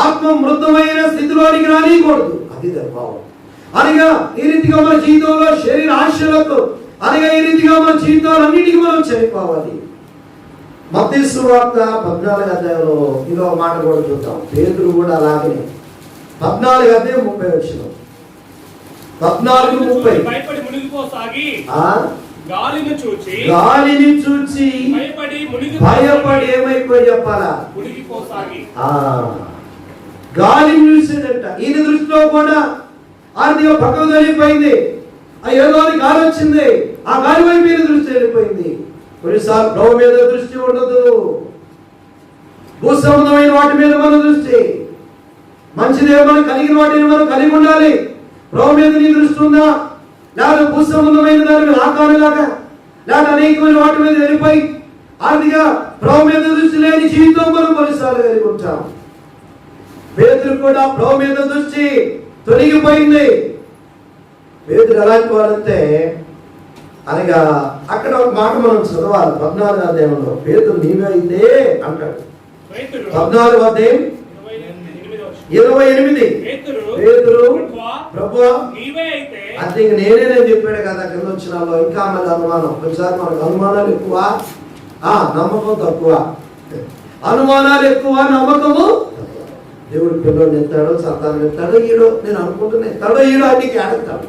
ఆత్మ మృతమైన స్థితిలోనికి రానియకూడదు. అది భావం. అనగా ఈ రీతిగా మన జీవితంలో శరీర ఆశలకు, అనగా ఈ రీతిగా మన జీవితాలన్నిటికీ మనం చనిపోవాలి. మత్తయి సువార్త 14వ అధ్యాయంలో ఇదో మాట కూడా చూద్దాం. పేతురు కూడా అలాగే 14వ అధ్యాయం 30 వచనం. 14:30. భయపడి మునిగిపోసాగి గాలిని చూచి భయపడి ఏమైపోయి చెప్పాలా? మునిగిపోసాగి. గాలిని చూసాడంట. ఈయన దృష్టిలో కూడా ఆర్థిక పక్కకు వెళ్ళిపోయింది. ఏదో గాలి వచ్చింది, ఆ గాలి వైపు ఈయన దృష్టి వెళ్ళిపోయింది. కొన్నిసార్లు ప్రభు మీద దృష్టి ఉండదు, భూ సంబంధమైన వాటి మీద మన దృష్టి. మంచిదే మనం కలిగిన వాటిని మనం కలిగి ఉండాలి. ప్రభు మీద నీ దృష్టి ఉందా? లేదా భూ సంబంధమైన దాని మీద ఆకారంలాగా, లేదా అనేకమైన వాటి మీద వెళ్ళిపోయి ఆర్థిక ప్రభు మీద దృష్టి లేని జీవితం మనం కొన్నిసార్లు కలిగి ఉంటాం. పేతురు కూడా ప్రభు మీద దృష్టి తొలగిపోయింది. పేతురు ఎలాంటి వాడంటే, అనగా అక్కడ ఒక మాట మనం చదవాలి. 14వ అధ్యాయంలో పేతురు నీవే అయితే అంటాడు. 14వ అధ్యాయం 28. పేతురు ప్రభువా అంటే నేనే చెప్పాడు కదా కింద వచ్చినాలో. ఇంకా మనకు అనుమానం, ఒకసారి మనకు అనుమానాలు ఎక్కువ, నమ్మకం తక్కువ. అనుమానాలు ఎక్కువ, నమ్మకము. దేవుడు పిల్లలు ఎత్తాడు, సంతానం ఎత్తాడు, ఈడో నేను అనుకుంటున్నా ఎత్తాడో, ఈడో అన్నికి ఆడతాడు.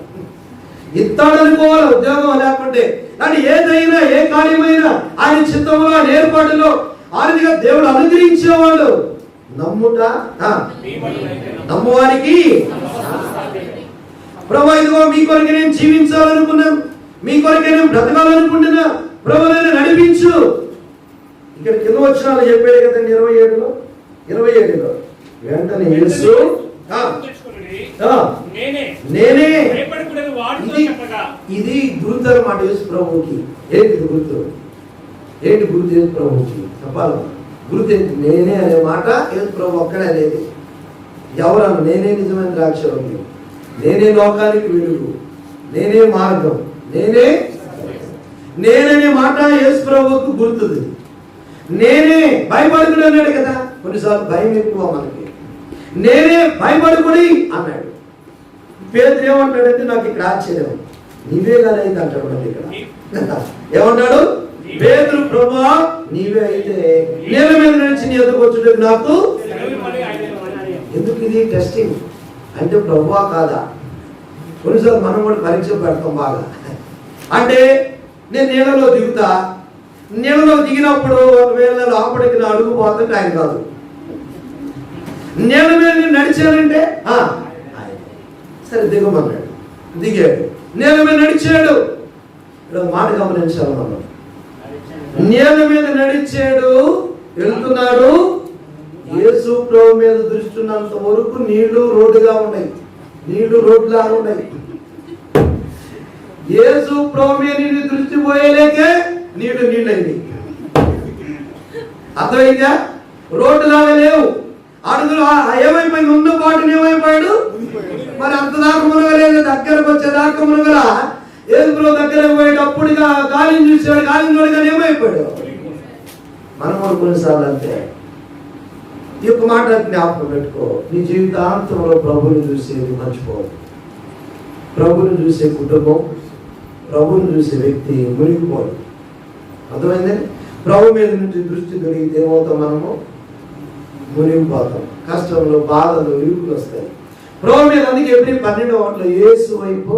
ఇస్తాడు అనుకోవాలి, ఉద్యోగం లేకుంటే. కానీ ఏదైనా ఏ కార్యమైనా ఆయన చిత్తంలో, ఆయన ఏర్పాటులో ఆయనగా దేవుడు అనుగ్రహించేవాడు. నమ్ముట నమ్మువానికి. ప్రభు ఇదిగో మీ కొరకు నేను జీవించాలనుకున్నాను, మీ కొరకే నేను బ్రతకాలనుకుంటున్నా, ప్రభు నేను నడిపించు. ఇక్కడ కింద వచ్చిన చెప్పాడు కదండి 27లో వెంటనే యేసు నేనే. ఇది గుర్తు అన్నమాట యేసు ప్రభువుకి. ఏంటి గుర్తు? ఏంటి గుర్తు యేసు ప్రభువుకి? చెప్పాలి. గుర్తు ఏంటి? నేనే అనే మాట యేసు ప్రభు ఒక్కడే అనేది. ఎవరన్నా నేనే నిజమైన ద్రాక్షరూపి, నేనే లోకానికి వెలుగు, నేనే మార్గం, నేననే మాట యేసు ప్రభువుకు గుర్తుది. నేనే భయపడుకుని అన్నాడు కదా. కొన్నిసార్లు భయం ఎక్కువ మనకి. నేనే భయపడుకుని అన్నాడు. పేతురు ఏమంటాడంటే, నాకు ఇక్కడ ఆశ్చర్యం, నీవే కదా అయితే అంటాడు. మళ్ళీ ఇక్కడ ఏమంటాడు? పేతురు ప్రభువా నీవే అయితే నేల మీద నడిచి నీ ఎదుగు వచ్చుటకు నాకు ఎందుకు? ఇది టెస్టింగ్ అంటే ప్రభువా కాదా. కొన్నిసార్లు మనం కూడా పరీక్ష పెడతాం బాగా. అంటే నేను నీళ్ళలో దిగుతా, నీళ్ళలో దిగినప్పుడు ఒకవేళ లోపలికి నా అడుగు పోతుంటే ఆయన కాదు. నీళ్ళ మీద నేను నడిచానంటే సరే దిగమన్నాడు, దిగాడు. నీళ్ళ మీద నడిచాడు. ఇక్కడ మాట గమనించాలి మనం. నీళ్ళ మీద నడిచాడు, వెళ్తున్నాడు. యేసు ప్రభు మీద దృష్టి ఉన్నంత వరకు నీళ్లు రోడ్డుగా ఉన్నాయి, నీళ్లు రోడ్డులా ఉన్నాయి. యేసు ప్రభు మీద నీ దృష్టి పోయేలేకే నీళ్ళైంది. అర్థమైందా? రోడ్డు లాగా లేవు అడుగులు. ఏమైపోయింది? ఉన్న పాటుని ఏమైపోయాడు? మరి అంత దాకా మునగలేదు, దగ్గరకు వచ్చేదాకా మునగల. యేసు ప్రభు దగ్గర పోయేటప్పుడు గాలిని చూసాడు, గాలిని చూడగానే ఏమైపోయాడు? మనం కూడా కొన్నిసార్లు అంతే. ఈ యొక్క మాట జ్ఞాపకం పెట్టుకో. నీ జీవితాంతంలో ప్రభుని చూసేది మర్చిపోదు. ప్రభుని చూసే కుటుంబం, ప్రభుని చూసే వ్యక్తి మునిగిపోదు. అర్థమైందని? ప్రభు మీద నుంచి దృష్టి దొరికితే ఏమవుతాం? మనము మునిగిపోతాం. కష్టంలో, బాధలు, ఇరుకులు వస్తాయి. ప్రభు మీద అందుకే ఎప్పుడు 12వ యేసు వైపు.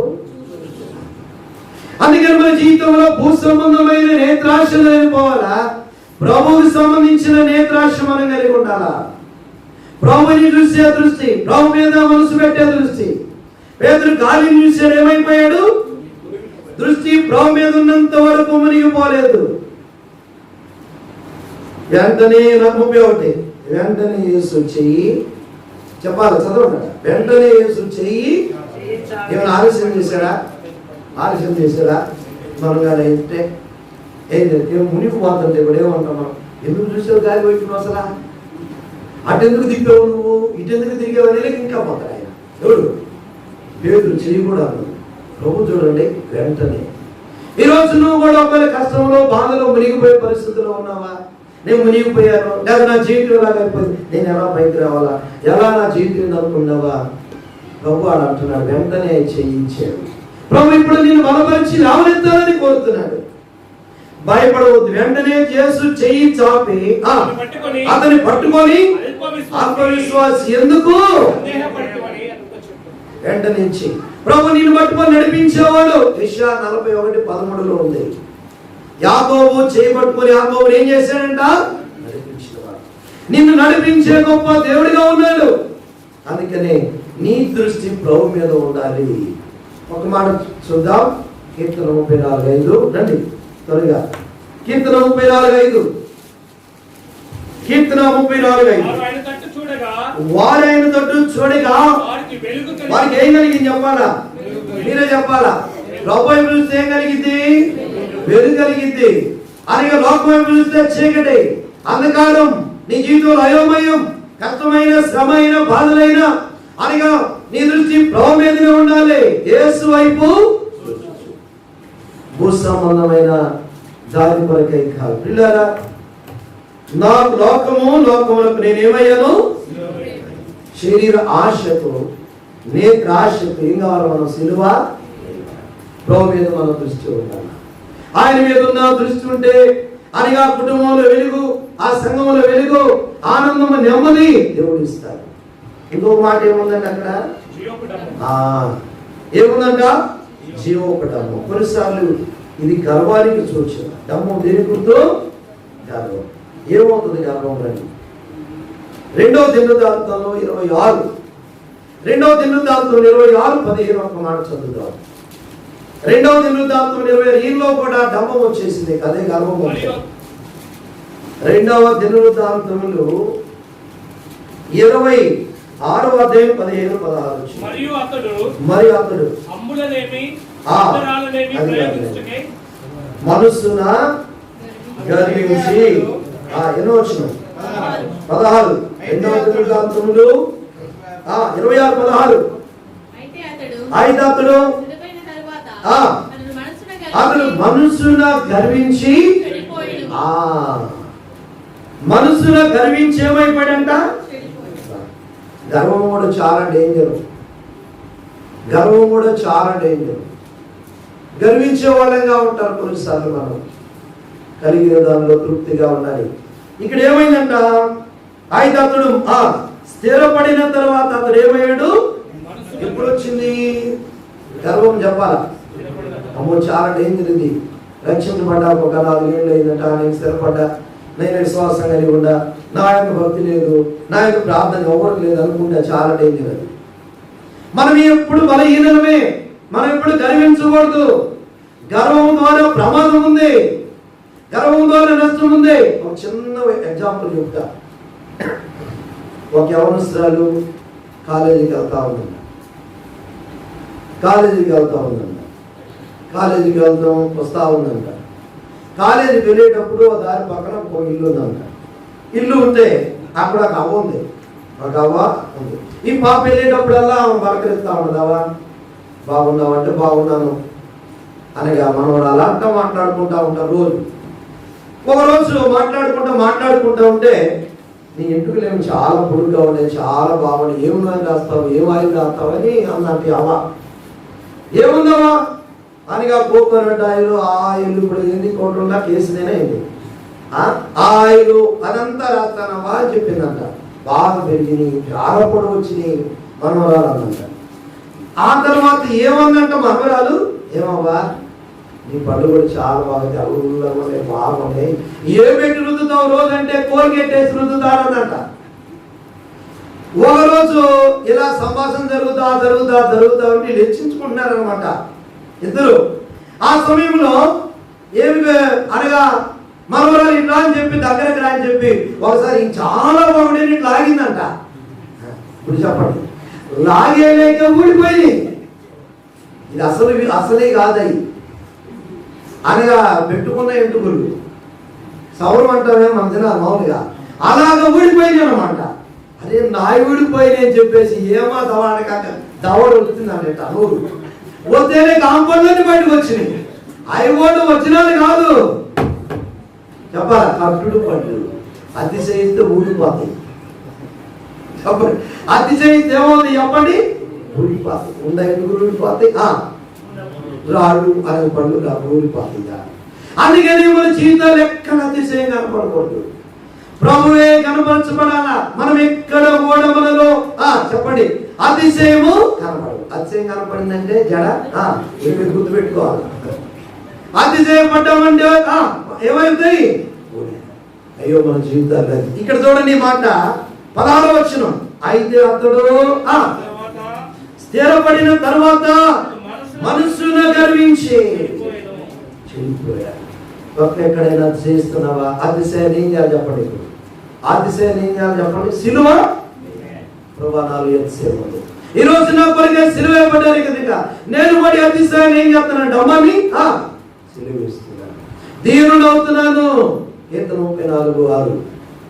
అందుకని మన జీవితంలో భూ సంబంధమైన నేత్రాశలు పోవాలా, ప్రభువుకి సంబంధించిన నేత్రాశ మనం కలిగి ఉండాలా. ప్రభుని చూసే దృష్టి, ప్రభు మీద మనసు పెట్టే దృష్టి. పేతురు గాలిని చూసాడు, ఏమైపోయాడు? దృష్టి ప్రభు మీద ఉన్నంత వరకు మునిగిపోలేదు. వెంటనే 31 వెంటనే యేసు చెయ్యి, చెప్పాలి చదవండి, వెంటనే యేసు చెయ్యి. ఏమైనా ఆలస్యం చేశాడా? ఆలస్యం చేశాడా? మనం కానీ అయితే మునిగిపోతుంటే కూడా ఏమంటాం మనం, ఎందుకు చూసావు గాలి పోయి అసలు, అటెందుకు తిప్పావు నువ్వు, ఇటెందుకు తిరిగావు అనేది ఇంకా పోతాడు ఆయన. ఎవడు? పేతురు చెయ్యి కూడా అన్నాడు. ప్రభు చూడండి వెంటనే. ఈరోజు నువ్వు కూడా ఒకవేళ కష్టంలో బాధలో మునిగిపోయే పరిస్థితిలో ఉన్నావా? నేను మునిగిపోయాను, లేదా నా జీవితం ఎలాగ అయిపోయింది, నేను ఎలా పైకి రావాలా, ఎలా నా జీవితం అనుకున్నావా? ప్రభు అని అంటున్నాడు, వెంటనే చేయించాడు. ప్రభు ఇప్పుడు నేను బలపరిచి లేవనెత్తాలని కోరుతున్నాడు. భయపడవద్దు. వెంటనే యేసు చెయ్యి చాపి అతని పట్టుకొని, ఆత్మవిశ్వాసి ఎందుకు వెంటనే ప్రభు నిన్ను పట్టుకొని నడిపించేవాడు. యెషయా 41:13 ఉంది. యాకోబు చేయి పట్టుకొని యాకోబు ఏం చేశాడంట? నడిపించేవాడు. నిన్ను నడిపించే గొప్ప దేవుడిగా ఉన్నాడు. అందుకనే నీ దృష్టి ప్రభు మీద ఉండాలి. ఒక మాట చూద్దాం. కీర్తన 34:5 రండి త్వరగా. కీర్తన 34:5. కీర్తన 34:5. వారు ఆయన తట్టు చూడగా వారికి ఏం కలిగింది చెప్పాలా? మీరే చెప్పాలా? ప్రభు వైపు చూస్తే ఏం కలిగింది? వెలుగు కలిగింది. అనగా లోకం వైపు చూస్తే చీకటి, అంధకారం, నీ జీవితంలో అయోమయం, కష్టమైన శ్రమైన బాధలైన అనగా నీ దృష్టి ప్రభు మీదనే ఉండాలి. యేసు వైపు. భూ సంబంధమైన దారి కొరకై కాదు. పిల్లారా, నాకు లోకములకు నేనేమయ్యాను? శరీర ఆశకు, నేత్ర ఆశకు ఏం కావాలి? మనం సిలువ. ప్రభు మీద మన దృష్టి ఉండాలి. ఆయన మీద ఉన్న దృష్టి ఉంటే అనగా కుటుంబంలో వెలుగు, ఆ సంఘంలో వెలుగు, ఆనందము, నెమ్మది దేవుడు ఇస్తాడు. ఇంకొక మాట ఏముందండి అక్కడ? ఏముందంట? జీవోపడము. కొన్నిసార్లు ఇది గర్వానికి సూచన. డమ్మం దేని గుర్తు? గర్వం. ఏమవుతుంది గర్వం? రండి 2వ దినవృత్తాంతంలో 26, 2వ దినవృత్తాంతం 26:15 ఒక మాట చదువుతాం. 2వ దినవృత్తాంతం 26 ఈలో కూడా డంబం వచ్చేసింది, అదే గర్వం. 2వ దినవృత్తాంతములు 26:15-16 మరియు అతడు మనస్సున గర్వించి, ఎన్నో వచ్చిన 16, 2వ దినవృత్తాంతములు 26:16. అయితే అతడు మనస్సున గర్వించి, మనస్సున గర్వించి ఏమైపోయాడంట? గర్వం కూడా చాలా డేంజర్. గర్వం కూడా చాలా డేంజర్. గర్వించే వాళ్ళంగా ఉంటారు కొన్నిసార్లు. మనం కలిగిన దానిలో తృప్తిగా ఉండాలి. ఇక్కడ ఏమైందంట? అయితే అతడు స్థిరపడిన తర్వాత అతడు ఏమయ్యాడు? ఎప్పుడు వచ్చింది గర్వం? చెప్పాలా? అమ్మో చాలా డేంజర్ ఇది. రక్షించబడ్డా ఒక 4 ఏళ్ళు అయిందట, నేను స్థిరపడ్డా, నేను విశ్వాసం కలిగి ఉండా, నా యొక్క భక్తి లేదు, నా యొక్క ప్రార్థన ఎవరు లేదు అనుకుంటే చాలా డేంజర్ అది. మనం ఎప్పుడు బలహీనమే. మనం ఎప్పుడు గర్వించకూడదు. గర్వం ద్వారా ప్రమాదం ఉంది, గర్వం ద్వారా నష్టం ఉంది. ఒక చిన్న ఎగ్జాంపుల్ చెప్తా. ఒక యవనస్తురాలు కాలేజీకి వెళ్తా ఉందంట. కాలేజీకి వెళ్తాం వస్తా ఉందంట. కాలేజీకి వెళ్ళేటప్పుడు ఆ దారి పక్కన ఒక ఇల్లు ఉందంట. ఇల్లు ఉంటే అక్కడ ఒక అవ్వ ఉంది. ఒక అవ్వ ఉంది. ఈ పాప వెళ్ళేటప్పుడల్లా ఆమె పలకరిస్తా ఉండదావా, బాగున్నావు అంటే బాగున్నాను అనగా మనవాడు అలా అంటా మాట్లాడుకుంటా ఉంటారు రోజు. ఒకరోజు మాట్లాడుకుంటా ఉంటే, నీ ఎంటుకలేమో చాలా పొడుగ్గా ఉన్నాయి, చాలా బాగున్నాయి, ఏం నూనె రాస్తావు, ఏం ఆయిల్ రాస్తావు అని అన్నట్టు అవ్వ. ఏముందవా అనిగా కోకోనట్ ఆయిల్, ఆయిల్ ఇప్పుడు ఏంది కోట్లున్నా కేసునేనా ఏంటి, ఆయిల్ అదంతా రాస్తానవా అని చెప్పిందంట. బాగా పెరిగినాయి, చాలా పొడవు వచ్చినాయి మనవరాలు అన్నంట. ఆ తర్వాత ఏమందంట మనవరాలు, ఏమవ్వా నీ పళ్ళు కూడా చాలా బాగా తెల్లగా ఉన్నాయి, బాగున్నాయి. ఏ పెట్టి రుద్దుతావు రోజంటే కోల్గేట్ వేసి రుద్దుతారన్నట. ఒకరోజు ఇలా సంభాషణ జరుగుతా ఉంటే హెచ్చించుకుంటున్నారనమాట ఇద్దరు. ఆ సమయంలో ఏమి అనగా మనవరాలు ఇట్లా అని చెప్పి దగ్గరకు రా అని చెప్పి ఒకసారి చాలా బాగుండేది ఇట్లా లాగిందంట. ఇప్పుడు చెప్పండి, లాగేలేక ఊడిపోయింది. ఇది అసలే కాదయి అనగా పెట్టుకున్న ఎంటుకులు సౌరం అంటామే మన తిన మామూలుగా అలాగ ఊడిపోయింది అనమాట. అదే నాయి ఊడిపోయింది అని చెప్పేసి ఏమో దవాడ కాక దవడ వస్తుంది అన్నట్టు నూరు వస్తేనే కాంపౌండ్లోనే బయటకు వచ్చినాయి. అవి కూడా వచ్చినాలు కాదు చెప్పాలా, కట్టుడు పట్టు అతిశయిస్తే ఊడిపోతాయి. చెప్పండి, అతిశయిస్తే ఏమవుతుంది చెప్పండి, ఊడిపోతాయి. ఉండ ఎందుకు ఊడిపోతాయి, రాళ్ళు అనే పళ్ళు ఊడిపోతాయి. అందుకని మన జీవితాలు ఎక్కడ అతిశయం కనపడకూడదు, ప్రభువే కనపరచబడాలా. మనం ఎక్కడ కూడా మనలో చెప్పండి అతిశయము కనపడదు. అతిశయం కనపడిందంటే జడ ఏమి గుర్తుపెట్టుకోవాలి. అతిశయపడ్డామంటే ఏమవుతాయి, అయ్యో మన జీవితాలు. ఇక్కడ చూడండి ఈ మాట 16వ వచనం. అయితే అతడు స్థిరపడిన తర్వాత మనస్సును గర్వించి చెడిపోయాడు. ఎక్కడైనా అతిశయిస్తున్నావా? అతిశయాన్ని ఏం చేయాలి చెప్పండి, ఇప్పుడు అతిశయాన్ని ఏం చేయాలి చెప్పండి, సిలువ ప్రమాణాలు అతిశయం. ఈ రోజు నా కొరికే సిలువ పడ్డారు కదా, నేను పడి అతిశయాన్ని ఏం చేస్తున్నాను, అమ్మని సిలువ ఇస్తున్నాను, దీనుడు అవుతున్నాను. కీర్తన 34:6.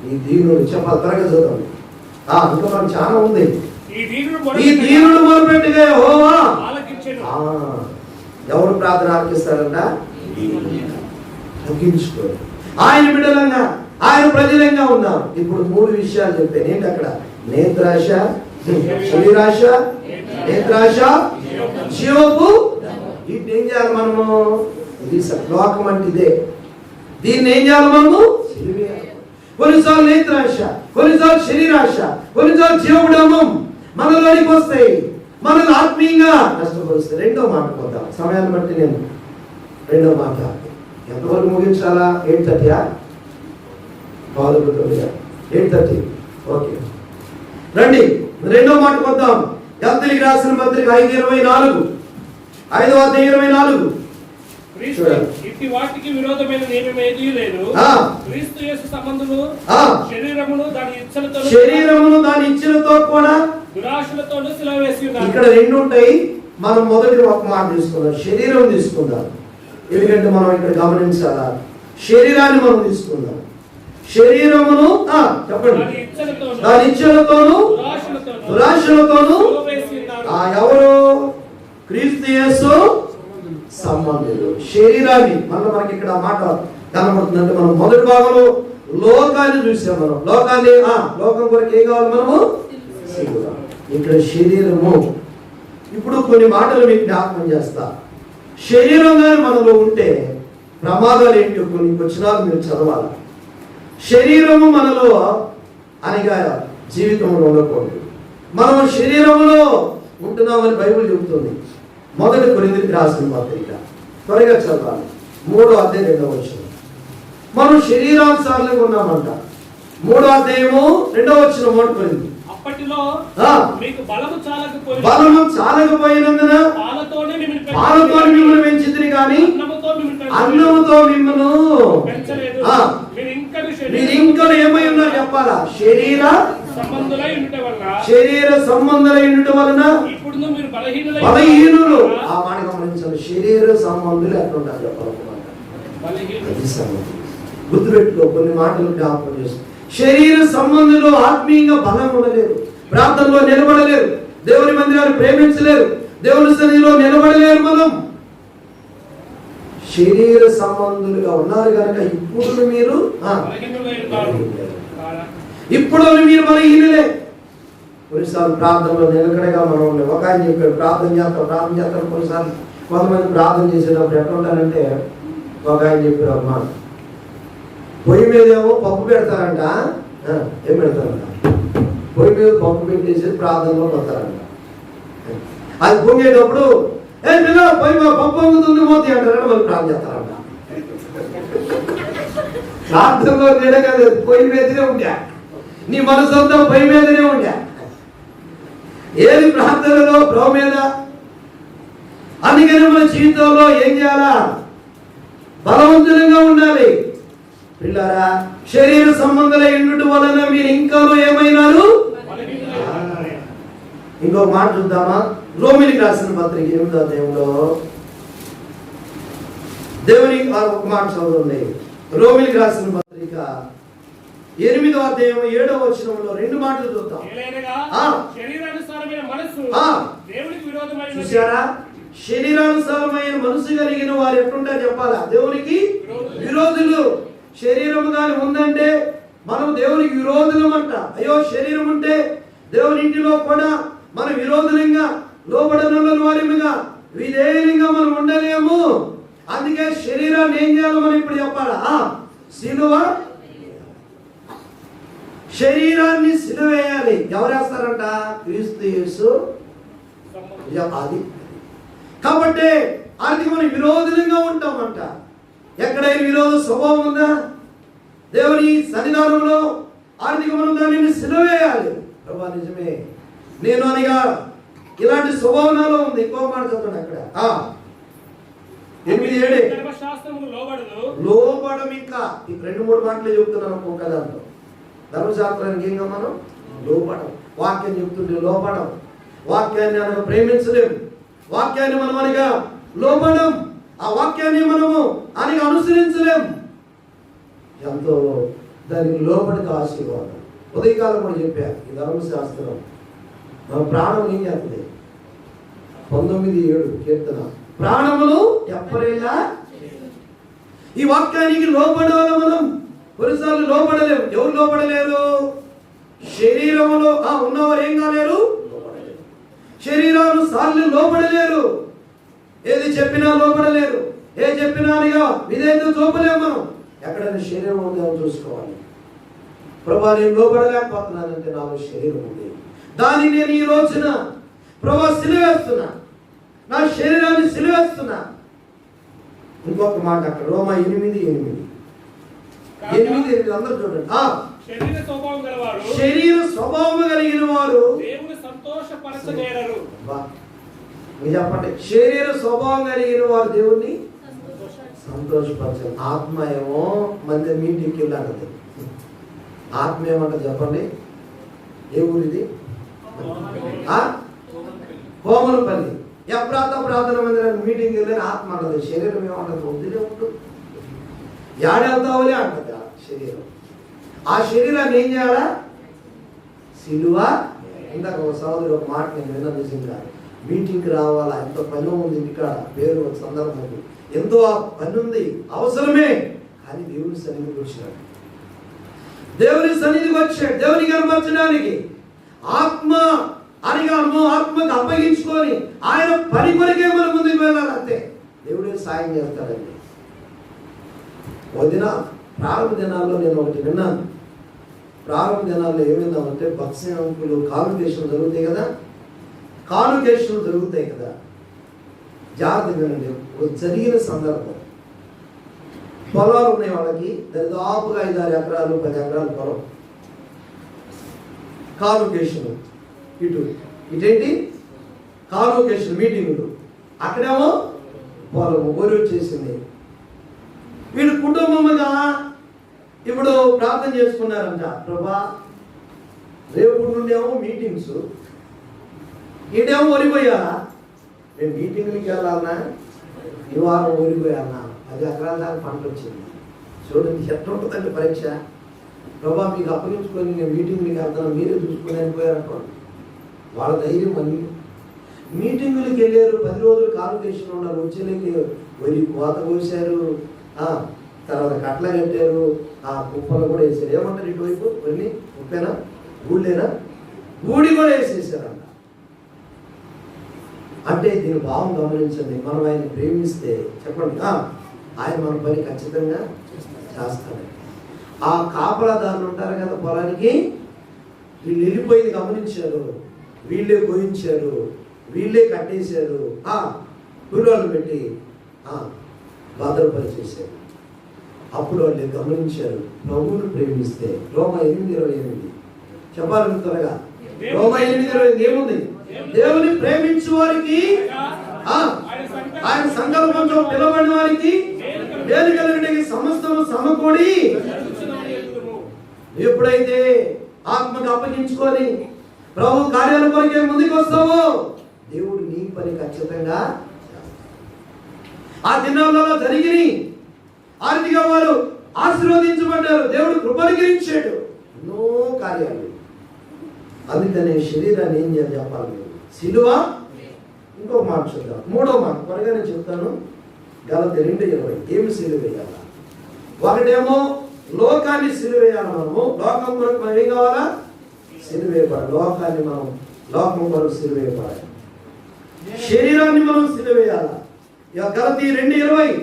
ఈ దీనుడు చెప్పాలి, త్వరగా చదువు. ఇంకా మనకు చాలా ఉంది. ఈ దీనుడు మొదలుపెట్టుగా యెహోవా ఎవరు ప్రార్థన ఆలకిస్తారంట, తగ్గించుకోండి. ఆయన బిడ్డలంగా ఆయన ప్రజలంగా ఉన్నారు. ఇప్పుడు 3 విషయాలు చెప్పాను. ఏంటి అక్కడ, నేత్రాశ, శరీరాశ, నేత్రాశ, జీవపు. వీటిని ఏం చేయాలి మనము, ఇది లోకం అంటే ఇదే, దీన్ని ఏం చేయాలి మనము, కొన్నిసార్లు నేత్రాశ, కొన్నిసార్లు శరీరాశ, కొన్నిసార్లు జీవడమం మనలోనికి వస్తాయి, మనల్ని ఆత్మీయంగా నష్టపరుస్తాయి. రెండో మాట పోతాం, సమయాన్ని బట్టి నేను రెండో మాట ఎంతవరకు ముగించాలా, 8:30 8:30 ఓకే రండి. రెండో మాట పోతాం. గలతీయులకు రాసిన పత్రిక 5:24 5వ అధ్యాయం 24. ఇట్టి వాటికి విరోధమైన నియమం ఏదీ లేదు. క్రీస్తు యేసు సంబంధులు శరీరమును దాని ఇచ్చలతో కూడా దురాశలతోను సిలువ వేసి ఉన్నారు. ఇక్కడ 2 ఉంటాయి. మనం మొదటి ఒక మాట తీసుకుందాం, శరీరం తీసుకుందాం. ఎందుకంటే మనం ఇక్కడ గమనించాలా, శరీరాన్ని మనం తీసుకుందాం. శరీరమును చెప్పండి దాని ఇచ్చలతోను దురాశలతోను ఎవరు, క్రీస్తు యేసు సంబంధులు. శరీరాన్ని మనకి ఇక్కడ మాట కనబడుతుందంటే మనం మొదటి భాగంలో లోకాన్ని చూసాం. మనం లోకాన్ని లోకం కొరకు ఏం కావాలి మనము, ఇక్కడ శరీరము. ఇప్పుడు కొన్ని మాటలు మీకు జ్ఞాపకం చేస్తా. శరీరం కానీ మనలో ఉంటే ప్రమాదాలు ఏంటి కొన్ని వచనాలు మీరు చదవాలి. శరీరము మనలో అనగా జీవితంలో ఉండకూడదు. మనం శరీరంలో ఉంటున్నామని బైబిల్ చెబుతుంది. మొదటి కొరింథీయులకు రాసిన పత్రిక త్వరగా చదవాలి, 3వ అధ్యాయం 2వ వచనం. మనం శరీరానుసారంగా ఉన్నామంట. 3వ అధ్యాయము 2వ వచనం. మొదటి కొరింథీ అప్పటిలో మీకు బలము చాలకపోయినందున పాలతో మిమ్మల్ని పెంచితిని కానీ అన్నముతో మిమ్మల్ని పెంచలేదు. మీరు ఇంకా ఏమై ఉన్నారు చెప్పాలా, శరీర సంబంధులై ఉండటం వలన బలహీనులు. ఆ మాట గమనించాలి, శరీర సంబంధులు ఎట్లుంటారు చెప్పాలన్నమాట. గుర్తుపెట్టుకో, కొన్ని మాటలు జ్ఞాపకం చేస్తాం. శరీర సంబంధులు ఆత్మీయంగా బలం ఉండలేరు, ప్రార్థనలో నిలబడలేరు, దేవుని మందిరాన్ని ప్రేమించలేరు, దేవుని సన్నిధిలో నిలబడలేరు. మనం శరీర సంబంధులుగా ఉన్నారు కనుక ఇప్పుడు మీరు బలహీనులే. కొన్నిసార్లు ప్రార్థనలో నిలకడగా మనం ఉండలేము. ఒక ఆయన చెప్పాడు, ప్రార్థన చేస్తారు. కొన్నిసార్లు కొంతమంది ప్రార్థన చేసేటప్పుడు ఎట్లా ఉంటారంటే, ఒక ఆయన చెప్పారు అమ్మా, పొయ్యి మీద ఏమో పప్పు పెడతారంట. ఏం పెడతారంట, పొయ్యి మీద పప్పు పెట్టేసి ప్రార్థనలో వస్తారంట. అది పొంగేటప్పుడు పిల్ల పోయి పంపొంగుతుంది మోతి అంటారు, వాళ్ళు ప్రార్థన చేస్తారంట. ప్రార్థనలో తేడా కాదు, పొయ్యి మీదనే ఉండా, నీ మనసంతా పొయ్యి మీదనే ఉండా. ఏది ప్రార్థనలో ప్రభు మీద. అందుకని మన జీవితంలో ఏం చేయాలా? బలవంతులంగా ఉండాలి. పిల్లారా, శరీర సంబంధాల ఎండుట వలన మీరు ఇంకా ఏమైనారు? ఇంకో మాట చూద్దామా? రోమిలికి రాసిన పత్రిక 8వ అధ్యాయంలో దేవుని ఒక మాట చదువుతుంది. రోమిలికి రాసిన పత్రిక 8వ అధ్యాయం 7వ వచనంలో 2 మాటలు చూద్దాం. చూసారా? శరీరానుసారమైన మనసు కలిగిన వారు ఎట్లుంటారు చెప్పాలా? దేవునికి విరోధులు. శరీరం కానీ ఉందంటే మనం దేవునికి విరోధులమంట. అయ్యో, శరీరం ఉంటే దేవుని ఇంటిలో కూడా మన విరోధులంగా, లోబడనుల వారిగా, విధేయులంగా మనం ఉండలేము. అందుకే శరీరాన్ని ఏం చేయాలో మనం ఇప్పుడు చెప్పాలా? సిలువ, శరీరాన్ని సిలువేయాలి. ఎవరేస్తారంట? క్రీస్తు యేసు. అది కాబట్టి ఆర్థిక మనం విరోధులంగా ఉంటామంట. ఎక్కడైనా విరోధ స్వభావం ఉందా? దేవుని సన్నిధానంలో ఆర్థిక మనం దానిని సిలువేయాలి. ప్రభా నిజమే, నేను అనిగా ఇలాంటి స్వభావం నాలో ఉంది. ఇంకో మాట చదవండి అక్కడ 8:7 లోబడం. ఇంకా ఈ 2-3 మాటలే చెప్తున్నాను ఒక్కొక్క దాంట్లో. ధర్మశాస్త్రానికి ఏంగా మనం లోబడం. వాక్యం చెప్తుంటే లోబడం. వాక్యాన్ని అనగా ప్రేమించలేము. వాక్యాన్ని మనం అనగా లోబడం. ఆ వాక్యాన్ని మనము అనగా అనుసరించలేము. ఎంతో దానికి లోబడికి ఆశీర్వాదం. ఉదయకాలం కూడా చెప్పారు ఈ ధర్మశాస్త్రం మన ప్రాణం ఏం చేస్తుంది? 19:7 కీర్తన, ప్రాణమును ఎప్పరేలా. ఈ వాక్యానికి లోబడాలి మనం. కొన్నిసార్లు లోబడలేము. ఎవరు లోబడలేరు? శరీరంలో ఉన్నవారు ఏం కాలేరు? శరీరానుసార్లు లోబడలేరు. ఏది చెప్పినా లోబడలేరు. ఏ చెప్పినానిగా విధేయత చూపలేము మనం. ఎక్కడైనా శరీరం ఉందేమో చూసుకోవాలి. ప్రభా, నేను లోబడలేకపోతున్నానంటే నాలో శరీరం ఉంది. దాన్ని నేను ఈ రోజున ప్రభా సిలువేస్తున్నా, నా శరీరాన్ని సిలువేస్తున్నా. ఇంకొక మాట అక్కడ రోమా 8:8 అందరూ చూడండి. శరీర స్వభావం కలిగిన వారు మీరు చెప్పండి. శరీర స్వభావం కలిగిన వారు దేవుణ్ణి సంతోషపరచాలి. ఆత్మ ఏమో మంది మీటింగ్కి వెళ్ళాలి. ఆత్మ ఏమంట చెప్పండి? ఏ ఊరిది? కోమలపల్లి. ప్రార్థన మందిరానికి మీటింగ్ వెళ్ళని ఆత్మ అంటది. శరీరం ఏమంటది? వద్దులే ఉంటుంది. ఏడెళ్తావులే అంటది ఆ శరీరం. ఆ శరీరాన్ని ఏం చేయాలా? సిలువ. ఇందాక ఒక సోదరుడు ఒక మాట నేను విన్న నిజంగా, మీటింగ్కి రావాలా, ఎంతో పని ఉంది ఇక్కడ, పేరు ఒక సందర్భం, ఎంతో పని ఉంది, అవసరమే. కానీ దేవుని సన్నిధికి వచ్చినాడు. దేవుని సన్నిధికి వచ్చాడు దేవుని కనపరచడానికి. ఆత్మ అనగా ఆత్మకు అప్పగించుకొని ఆయన పని కొరకే మనం ముందుకు వెళ్ళాలి. అంతే. దేవుడే సాయం చేస్తాడండి. ప్రారంభ దినాల్లో నేను ఒకటి విన్నాను. ప్రారంభ దినాల్లో ఏమైందామంటే భక్ష్యంకులు కాన్వకేషన్లు జరుగుతాయి కదా, కాన్వకేషన్లు జరుగుతాయి కదా. జాగ్రత్తగా వినండి. ఒక జరిగిన సందర్భం, పొలాలు ఉన్నాయి వాళ్ళకి, దాదాపుగా 5-6 ఎకరాలు 10 ఎకరాలు పొలం. కాన్వకేషన్ ఇటేంటి కాన్వకేషన్ మీటింగులు. అక్కడేమో పొలం ఊరి వచ్చేసింది. వీళ్ళు కుటుంబంగా ఇప్పుడు ప్రార్థన చేసుకున్నారంట. ప్రభా, రేపు నుండి ఏమో మీటింగ్స్, ఈడేమో ఓడిపోయారా? మేము మీటింగ్లకి వెళ్ళాలన్నా, ఈ వారం ఓడిపోయాలన్నా. 10 ఎకరాల దాకా పంట వచ్చింది. చూడండి ఎట్లా ఉంటుందండి పరీక్ష. ప్రభా, మీకు అప్పగించుకొని నేను మీటింగ్లకి వెళ్తాను, మీరే చూసుకుని అయిపోయారనుకోండి. వాళ్ళ ధైర్యం అన్ని. మీటింగులకి వెళ్ళారు, 10 రోజులు కాన్వకేషన్ ఉన్నారు. వచ్చేళ్ళకి వరి కోత కోసారు, తర్వాత కట్ల కట్టారు, ఆ కుప్పలు కూడా వేసారు. ఏమంటారు ఇటువైపు? వరి కుప్పేనా, గూళ్ళేనా? గూడి కూడా వేసేసారంట. అంటే దీని భావం గమనించండి. మనం ఆయన ప్రేమిస్తే చెప్పండి, ఆయన మన పని ఖచ్చితంగా చేస్తాడు. ఆ కాపలాదారులు ఉంటారు కదా పొలానికి, వీళ్ళు వెళ్ళిపోయింది గమనించారు, వీళ్ళే కోయించారు, వీళ్ళే కట్టేశారు. గుర్రాలు పెట్టి భద్రపరిచేశారు. అప్పుడు వాళ్ళు గమనించారు, ప్రభువును ప్రేమిస్తే రోమా 8:28 చెప్పాలని త్వరగా. రోమా 8:28 ఏముంది? దేవుని ప్రేమించు వారికి ఆయన సంకల్పంతో పిలవబడిన వారికి మేలు కలుగుటకు సమస్తము సమకూడి. ఎప్పుడైతే ఆత్మకు అప్పగించుకొని ప్రభు కార్యాల కొరకే ముందుకు వస్తావో దేవుడు నీ పని ఖచ్చితంగా ఆ దినాలలో జరిగిన ఆర్థిక వారు ఆశీర్వదించబడ్డారు, దేవుడు కృపణించాడు, ఎన్నో కార్యాలు. అందుకనే శరీరాన్ని ఏం చేయాలి చెప్పాలి మీరు? సిలువ. ఇంకొక మాట చూద్దాం, 3వ మాట త్వరగా నేను చెప్తాను. గలతీ 2:20 ఏమి సిలువ వేయాలా? ఒకటేమో లోకాన్ని సిలువ వేయాలి. మనము లోకం కొరకు మనం ఏం కావాలా? సిలువ వేయబడాలి. లోకాన్ని మనం లోకం కొరకు సిలువ వేయబడాలి. శరీరాన్ని మనం సిలువ వేయాలా? గలతీ 2:20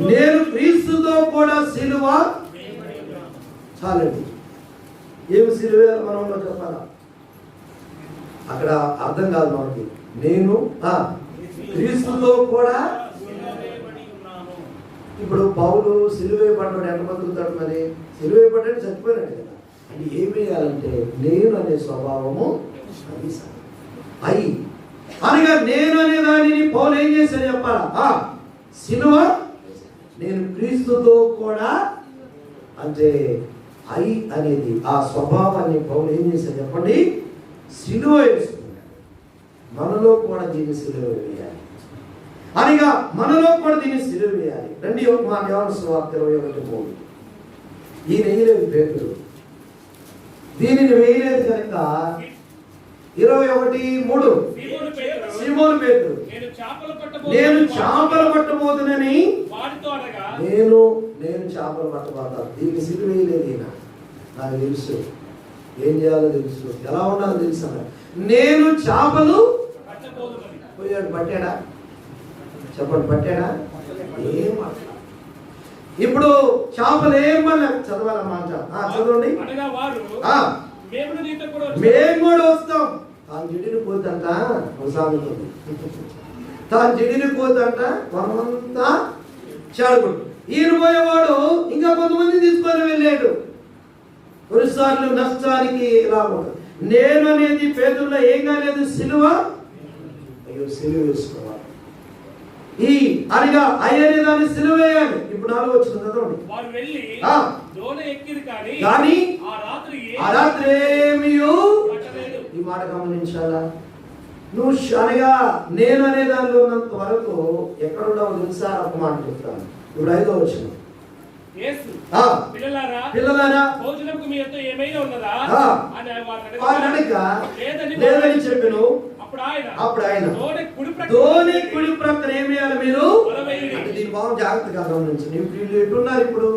నేను క్రీస్తుతో కూడా సిలువ. చాలండి. ఏమి సిలువ వేయాలి మనం చెప్పాలా? అక్కడ అర్థం కాదు మనకి. నేను క్రీస్తుతో కూడా. ఇప్పుడు పౌలు సిలువ వేయబడ్డాడు, ఎంత బతుకుతాడు? మరి సిలువ వేయబడ్డాడు, చచ్చిపోయినాడు కదా. అది ఏమి వేయాలంటే నేను అనే స్వభావము అయి అనగా నేను అనే దానిని పౌలు ఏం చేశాడు చెప్పాలా? సిలువ. నేను క్రీస్తుతో కూడా అంటే అయి అనేది ఆ స్వభావాన్ని పౌలు ఏం చేశాడు చెప్పండి? సిలువ వేసుకున్నాడు. మనలో కూడా దీన్ని సిలువ వేయాలి. అనగా మనలో కూడా దీన్ని సిలువ వేయాలి. రండి మా యోహాను సువార్త 21:3. ఈయన వేయలేదు పేతురు, దీనిని వేయలేదు కనుక 21:3 సీమోను పేతురు నేను చేపలు పట్టబోతునని నేను చేపలు పట్టబోతాను. దీన్ని సిలువ వేయలేదు ఈయన. నాకు తెలుసు ఏం చేయాలో తెలుసు, ఎలా ఉండాలో తెలుసు అన్నాడు. నేను చేపలు పోయాడు. పట్టాడా చెప్పండి? పట్టాడా? ఏం ఇప్పుడు చేపలు ఏమన్నా చదవాల మాట చదవండి. మేము కూడా వస్తాం. తాను జిడిని పోతంట సాగుతుంది. తాను జిడిని పోతంట మనమంతా చాడుకుంటు. ఈయన పోయేవాడు ఇంకా కొంతమంది తీసుకొని వెళ్ళాడు. కొన్నిసార్లు నష్టానికి లాభం. నేను అనేది పేదల్లో ఏం కాలేదు, సిలువ. అయ్యో సిలువ వేసుకోవాలి. ఈ అనగా అయ్యనే దాన్ని సిలువ వేయాలి. ఇప్పుడు 4 వచ్చిన చదవండి. కానీ ఆ రాత్రి ఏమీ ఈ మాట గమనించాలా? నువ్వు అనగా నేను అనే దానిలో ఉన్నంత వరకు ఎక్కడున్నావు తెలుసా? ఒక మాట చెప్తాను. ఇప్పుడు 5వ వచ్చిన పిల్లలారా భోజనముకు మీ యొద్ద ఏమైనా ఉన్నదా లేదని చెప్పాను. అప్పుడు ఆయన ధోని కుడి ప్రక్కన ఏమి చేయాలి మీరు? అంటే దీని బాగా జాగ్రత్తగా గమనించండి. వీళ్ళు ఎట్టున్నారు? ఇప్పుడు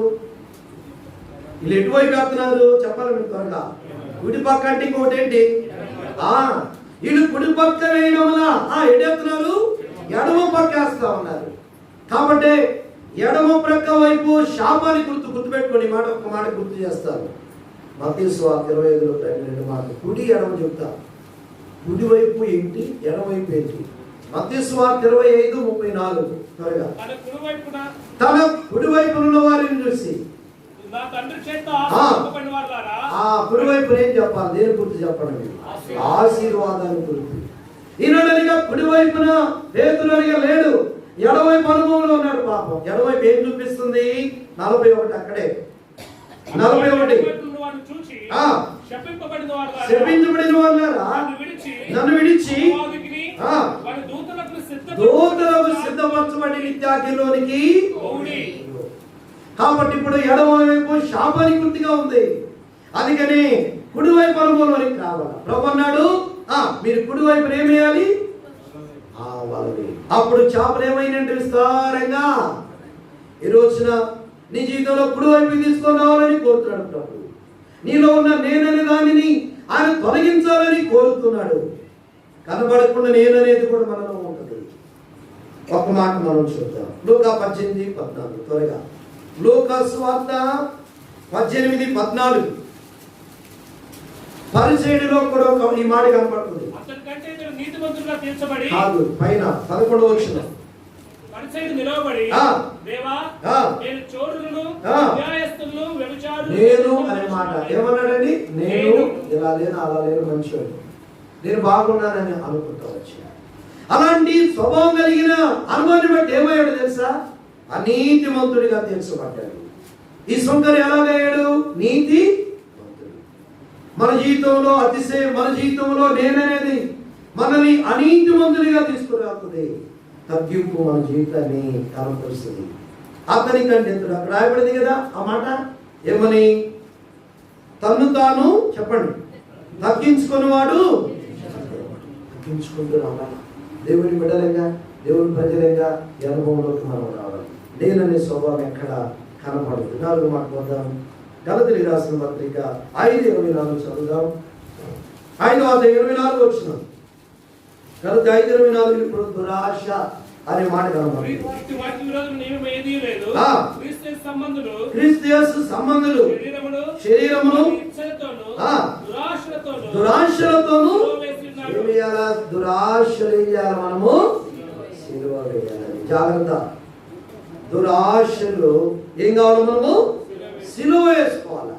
వీళ్ళు ఎటువైపు వేస్తున్నారు చెప్పాలి మీకు త్వరగా. కుడి పక్క అంటే ఇంకోటి ఏంటి? వీళ్ళు కుడి పక్క వేయడం వల్ల ఎడేస్తున్నారు, ఎడమ పక్క వేస్తా ఉన్నారు. కాబట్టి ఎడమ ప్రక్క వైపు శాపాన్ని గుర్తుపెట్టుకోండి. మాట ఒక్క మాట గుర్తు చేస్తారు. మత్తయి సువార్త 25:2 మాటలు. కుడి ఎడమ చెప్తా. కుడి వైపు ఏంటి, ఎడమవైపు ఏంటి? మత్తయి సువార్త 25:34 త్వరగా. తన కుడి వైపు ఉన్న వారిని చూసి కుడి వైపు ఏం చెప్పాలి? దేని గుర్తు చెప్పండి? ఆశీర్వాదాన్ని గుర్తు. ఈనాడనిగా కుడి వైపున పేతురునిగా లేడు, ఎడవైపు అనుభవంలో ఉన్నాడు. పాపం ఎడవైపు ఏం చూపిస్తుంది? 41 అక్కడే 41 శపించబడిన వాళ్ళారా నన్ను విడిచి దూతలకు సిద్ధపరచబడి నిత్యాగ్నిలోనికి. కాబట్టి ఇప్పుడు ఎడమవైపు శాపానికి గుర్తుగా ఉంది. అందుకని కుడివైపు అనుభవంలోనికి రావాలి. ప్రభు అన్నాడు మీరు కుడివైపు ఏమేయాలి? అప్పుడు చేపలు ఏమైందంటే విస్తారంగా. ఈ రోజున నీ జీవితంలో కుడివైపు తీసుకొని రావాలని కోరుతున్నాడు ప్రభు. నీలో ఉన్న నేననే దానిని ఆయన తొలగించాలని కోరుతున్నాడు. కనబడకుండా నేననేది కూడా మనలో ఉంటుంది. ఒక మాట మనం చూద్దాం. లూకా 18:14 త్వరగా. లూకా సువార్త 18:14. పరిసయ్యుడిలో కూడా ఈ మాట కనపడుతుంది. అయితే ఇతడు నీతిమంతుడుగా తీర్చబడి కాదు, పైన 11వ వచనం. పరిసయ్యుడు నిలవబడి ఆ. దేవా ఆ. నేను చోరులను ఆ. న్యాయస్థులను వ్యభిచారులను నేను అనే మాట ఏమన్నాడండి? నేను ఇలా లేను, అలా లేను, మంచివాడు, నేను బాగున్నానని అనుకుంటూ వచ్చాను. అలాంటి స్వభావం కలిగిన అనుమాని బట్టి ఏమయ్యాడు తెలుసా? అనీతిమంతుడిగా తీర్చబడ్డాడు. ఈ సొంతరు ఎలాగయ్యాడు? నీతి మంతుడు. మన జీవితంలో అతిశయం, మన జీవితంలో నేననేది మనల్ని అనీతిమంతుడిగా తీసుకురాకుతుంది. తగ్గింపు మన జీవితాన్ని కనపరుస్తుంది. అతని కంటే అక్కడ రాయబడింది కదా ఆ మాట, ఏమని? తన్ను తాను చెప్పండి తగ్గించుకునేవాడు తగ్గించుకుంటూ రావాలి. దేవుని బిడ్డలంగా, దేవుని ప్రజలంగా ఈ అనుభవంలోకి మనం రావాలి. నేననే స్వభావం ఎక్కడ కనపడదు. 4వ మాట వద్దాం. గలతీయులకు రాసిన పత్రిక 5:24 చదువుదాం. 5వ అధ్యాయం 24 వచనం. గలతీ 5:24. ఇప్పుడు దురాశ అనే మాట కనపడుతుంది. క్రీస్తు యేసు సంబంధులు శరీరమును దురాశలతోను ఏం చేయాలా? దురాశలు ఏం చేయాలి? మనము సిలువ వేయాలి. జాగ్రత్త. దురాశలు ఏం కావాలి? మనము సిలువ వేసుకోవాలి.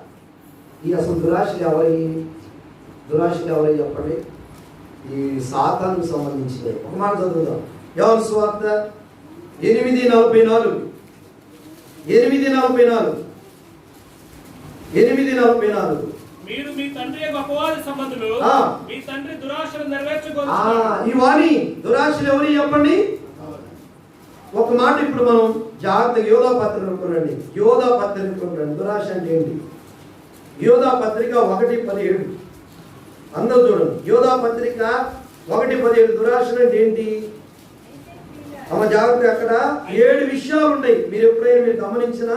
ఈ అసలు దురాశలు ఎవరి చెప్పండి? ఈ సాతానుకు సంబంధించినవి. ఒక మాట చదువుదాం. యోహాను సువార్త 8:44. 8:44. మీరు మీ తండ్రి యొక్క అపవాది సంబంధులు, మీ తండ్రి దురాశలు నెరవేర్చుకోవాలి. ఈ వాణి దురాశలు ఎవరు చెప్పండి? ఒక మాట ఇప్పుడు మనం జాగ్రత్తగా యోధా పత్రిక అనుకోండి. యోధా పత్రిక అనుకోండి. దురాశ అంటే ఏంటి? యోధా పత్రిక 1:17. అందరూ చూడండి. యోధా పత్రిక 1:17. దురాశలు అంటే ఏంటి? అమ్మ జాగ్రత్త. అక్కడ 7 విషయాలు ఉన్నాయి. మీరు ఎప్పుడైనా గమనించిన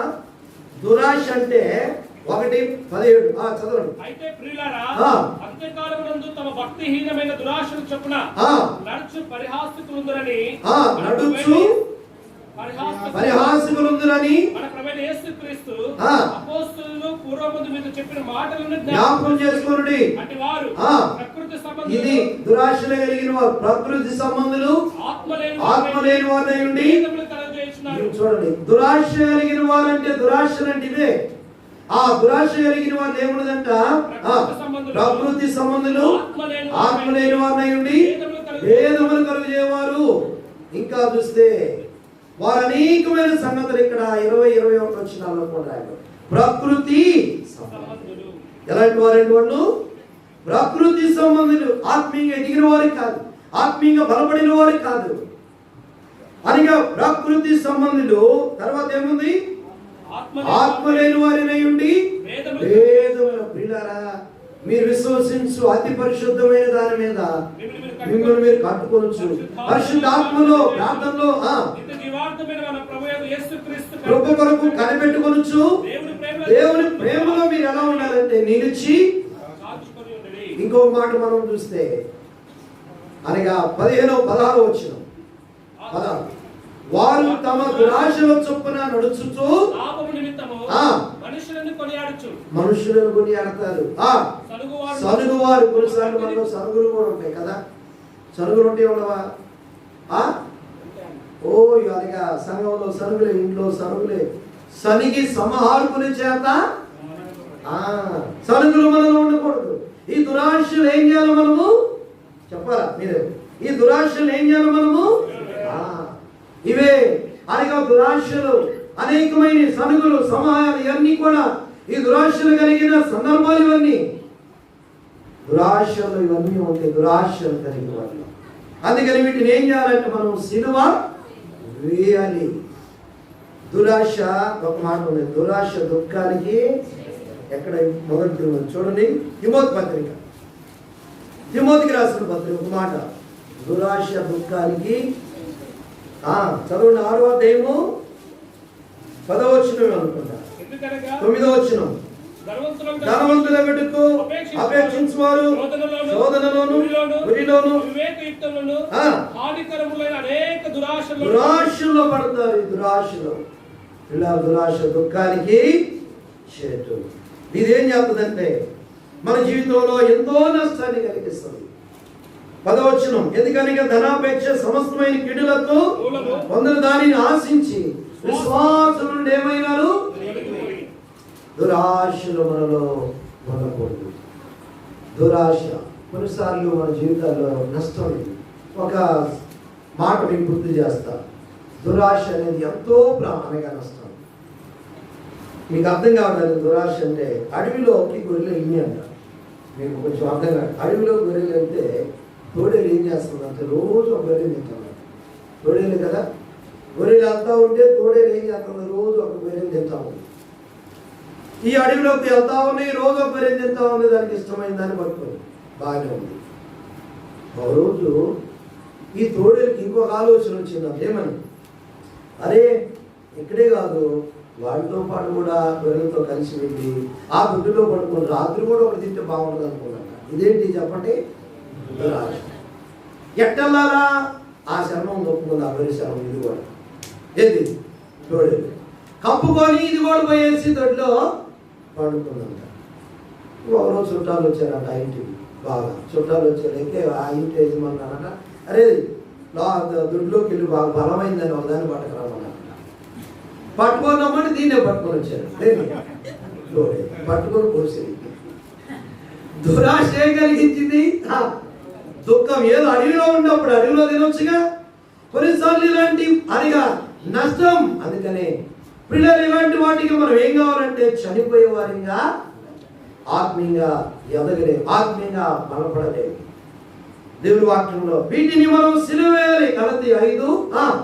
దురాశ అంటే 1:17. చదవండి. అయితే ప్రియులారా, అంత్యకాలమునందు తమ భక్తిహీనమైన దురాశలు చొప్పున నడుచు పరిహాసకులుందురని మన ప్రభువైన యేసుక్రీస్తు అపోస్తలులు పూర్వమందు మీకు చెప్పిన మాటలను జ్ఞాపకం చేసుకోండి. అంటే వారు ప్రకృతి సంబంధులు, ఇది దురాశలు కలిగిన వారు, ప్రకృతి సంబంధులు, ఆత్మ లేని వారు అయి ఉండి చూడండి. దురాశ కలిగిన వారు అంటే దురాశలు అంటే ఇదే. ఆ దురాశ కలిగిన వారు ఏమున్నదంట? ప్రకృతి సంబంధులు, ఆత్మ లేని వారు అయి ఉండి భేదములు కలుగజేవారు. ఇంకా చూస్తే వారు అనేకమైన సంగతులు ఇక్కడ 20-21 వచనాల్లో కూడా రాయబడి. ప్రకృతి సంబంధులు ఎలాంటి వారంటే వాళ్ళు? ప్రకృతి సంబంధులు. ఆత్మీయంగా ఎదిగిన వారు కాదు, ఆత్మీయంగా బలపడిన వారు కాదు. అనగా ప్రకృతి సంబంధులు. తర్వాత ఏముంది? ఆత్మ లేని వారినై ఉండి భేదములు. ప్రియులారా, మీరు విశ్వసించు అతి పరిశుద్ధమైన దాని మీద మిమ్మల్ని మీరు కట్టుకోవచ్చు. పరిశుద్ధాత్మలో, ప్రార్థనలో ప్రభు కొరకు కనిపెట్టుకోవచ్చు. దేవుని ప్రేమలో మీరు ఎలా ఉండాలంటే నిలిచి. ఇంకొక మాట మనం చూస్తే అనగా 15-16 వచనం. వారు తమ దురాశల చొప్పున నడుచుతూ మనుషులను కొనియాడతారు. సనుగువారు. కొన్నిసార్లు మనలో సనుగులు కూడా ఉంటాయి కదా. సనుగులు ఉంటే ఉండవా? అలాగా సంఘంలో సనుగులే, ఇంట్లో సనుగులే. సనిగి సంహార్కుని చేత సనుగులు మనలో ఉండకూడదు. ఈ దురాశలు ఏం చేయాలి మనము? చెప్పాలా మీరే? ఈ దురాశలు ఏం చేయాలి మనము? ఇవే అనగా దురాశలు, అనేకమైన సనుగులు, సమాయాలు, ఇవన్నీ కూడా ఈ దురాశలు కలిగిన సందర్భాలు. ఇవన్నీ దురాశలు, ఇవన్నీ ఉంటాయి దురాశలు కలిగిన వాళ్ళు. అందుకని వీటిని ఏం చేయాలంటే మనం సిలువ వేయాలి. దురాశ ఒక మాట ఉంది. దురాశ దుఃఖానికి ఎక్కడ మొదటి చూడండి. తిమోతికి రాసిన పత్రిక ఒక మాట. దురాశ దుఃఖానికి చదవండి. 6వ అధ్యాయము 10వ వచనం అనుకుంటా. 9వ వచనం. ధనవంతుల వెడుకు అపేక్షించువారు శోధనలోను గురిలోను దురాశలో పడతారు. ఈ దురాశలో ఇలా దురాశ దుఃఖానికి చేటు. ఇదేం చేస్తుందంటే మన జీవితంలో ఎంతో నష్టాన్ని కలిగిస్తుంది. 10వ ఎందుకనగా ధనాపేక్ష సమస్తమైన కీడులకు కొందరు దానిని ఆశించి విశ్వాసం నుండి ఏమైనారు దురాశలు మనలో ఉండకూడదు. దురాశ కొన్నిసార్లు మన జీవితాల్లో నష్టం. ఒక మాట మీకు గుర్తు చేస్తా. దురాశ అనేది ఎంతో ప్రాణంగా నష్టం. మీకు అర్థం కావాలి దురాశ అంటే. అడవిలోకి గొర్రెలు ఇన్ని అంటారు. మీకు కొంచెం అర్థం కాదు. అడవిలో గొర్రెలు వెళ్తే తోడేలు ఏం చేస్తుందంటే రోజు ఒక గొర్రెలు తింటున్నారు. తోడేలు కదా, గొర్రెలు వెళ్తా ఉంటే తోడేలు ఏం చేస్తుంది, రోజు ఒక గొర్రెలు తింటా ఉంది. ఈ అడవిలోకి వెళ్తా ఉన్నాయి, రోజు ఒక గొర్రెలు తింటా ఉంది. దానికి ఇష్టమైన దాన్ని పట్టుకుంది, బాగానే ఉంది. ఒక రోజు ఈ తోడేలకి ఇంకొక ఆలోచన వచ్చింది. ఏమని, అరే ఇక్కడే కాదు వాటితో పాటు కూడా గొర్రెలతో కలిసి వెళ్ళి ఆ గుడ్డులో పడుకుని రాత్రి కూడా ఒకటి తింటే బాగుంటుంది అనుకున్నాను. ఇదేంటి చెప్పండి, ఎట్టల్లారా ఆ శర్మం నొప్పుకుంది. ఆ గొర్రె శర్మం ఇది కూడా ఏది తోడేలు కప్పుకొని ఇది కూడా పోయేసి దొడ్లో పండుకుందంట. ఒకరోజు చుట్టాలు వచ్చారంట ఆ ఇంటికి. బాగా చుట్టాలు వచ్చారంటే ఆ ఇంటి యజమాని అన్నట, అరే దొడ్లోకి వెళ్ళి బాగా బలమైందని ఒకదాన్ని పట్టుకురామన్నట. పట్టుకోదామని దీన్నే పట్టుకొని వచ్చారు. పట్టుకొని పోసేది. దురాశ కలిగించింది, దుఃఖం. ఏదో అడవిలో ఉన్నప్పుడు అడవిలో తినొచ్చుగా. కొన్నిసార్లు ఇలాంటి అదిగా నష్టం. అందుకనే పిల్లలు ఇలాంటి వాటికి మనం ఏం కావాలంటే చనిపోయే వారిగా ఆత్మీయంగా ఎదగలేము, ఆత్మీయంగా బలపడలేము. దేవుని వాక్యంలో వీటిని మనం సిలువ వేయాలి. గలతీ 5:24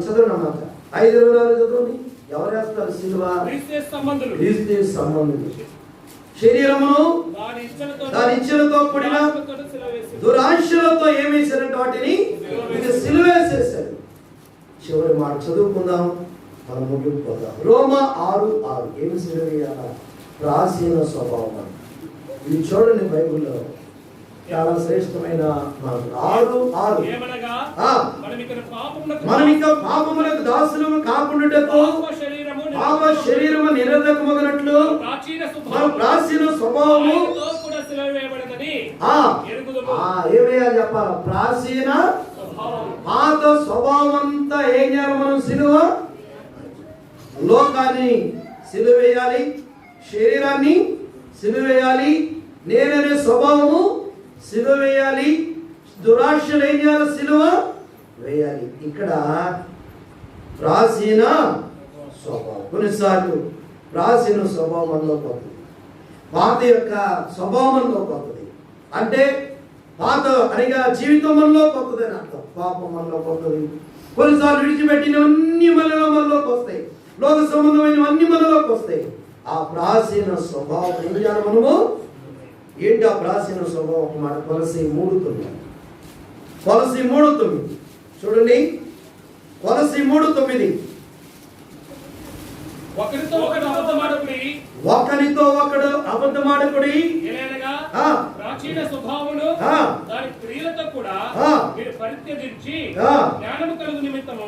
చదవండి అన్నమాట. 5:24 చదవండి. ఎవరు వేస్తారు సిలువ? క్రీస్తు సంబంధులు. శరీరమును దాని ఇచ్చలతో కూడిన దురాశలతో ఏమేశారంటే వాటిని సిలువేసేశారు. చివరి మాట చదువుకుందాం, మనం ముగింపుకుందాం. రోమా 6:6 ఏమి సిలువేయాల? ప్రాచీన స్వభావం. ఇది చూడండి బైబిల్లో చాలా శ్రేష్టమైన మాటలు. 6:6 మనం ఇంకా పాపములకు దాసులము కాకుండా పాప శరీరము నిరర్ధకమగునట్లు మన ప్రాచీన స్వభావము ఏమేయాలి చెప్పాలి? ప్రాచీన పాత స్వభావం అంతా ఏం చేయాలి? మనం సిలువ లోకాన్ని సిలువేయాలి, శరీరాన్ని సిలువేయాలి, నేననే స్వభావము సిలువ వేయాలి, దురాశలు ఏం చేయాలి? సిలువ వేయాలి. ఇక్కడ ప్రాచీన స్వభావం. కొన్నిసార్లు ప్రాచీన స్వభావం మనలో పోతుంది, పాత యొక్క స్వభావం మనలో పోతుంది. అంటే పాత అనగా జీవితం మనలో పోతుంది అని అర్థం. పాపం మనలో పోతుంది. కొన్నిసార్లు విడిచిపెట్టినవన్నీ మనలోకి వస్తాయి, లోక సంబంధమైనవన్నీ మనలోకి వస్తాయి. ఆ ప్రాచీన స్వభావం ఏం చేయాలి మనము? ఏంటి ఆ ప్రాచీన స్వభావం? మాట కొలసి 3:9. కొలసి 3:9 చూడండి. కొలసి 3:9 ఒకరితో ఒకడు అబద్ధమాడకుడి, ప్రాచీన స్వభావమును దాని క్రియలతో కూడా మీరు పరిత్యజించి జ్ఞానము కలుగు నిమిత్తము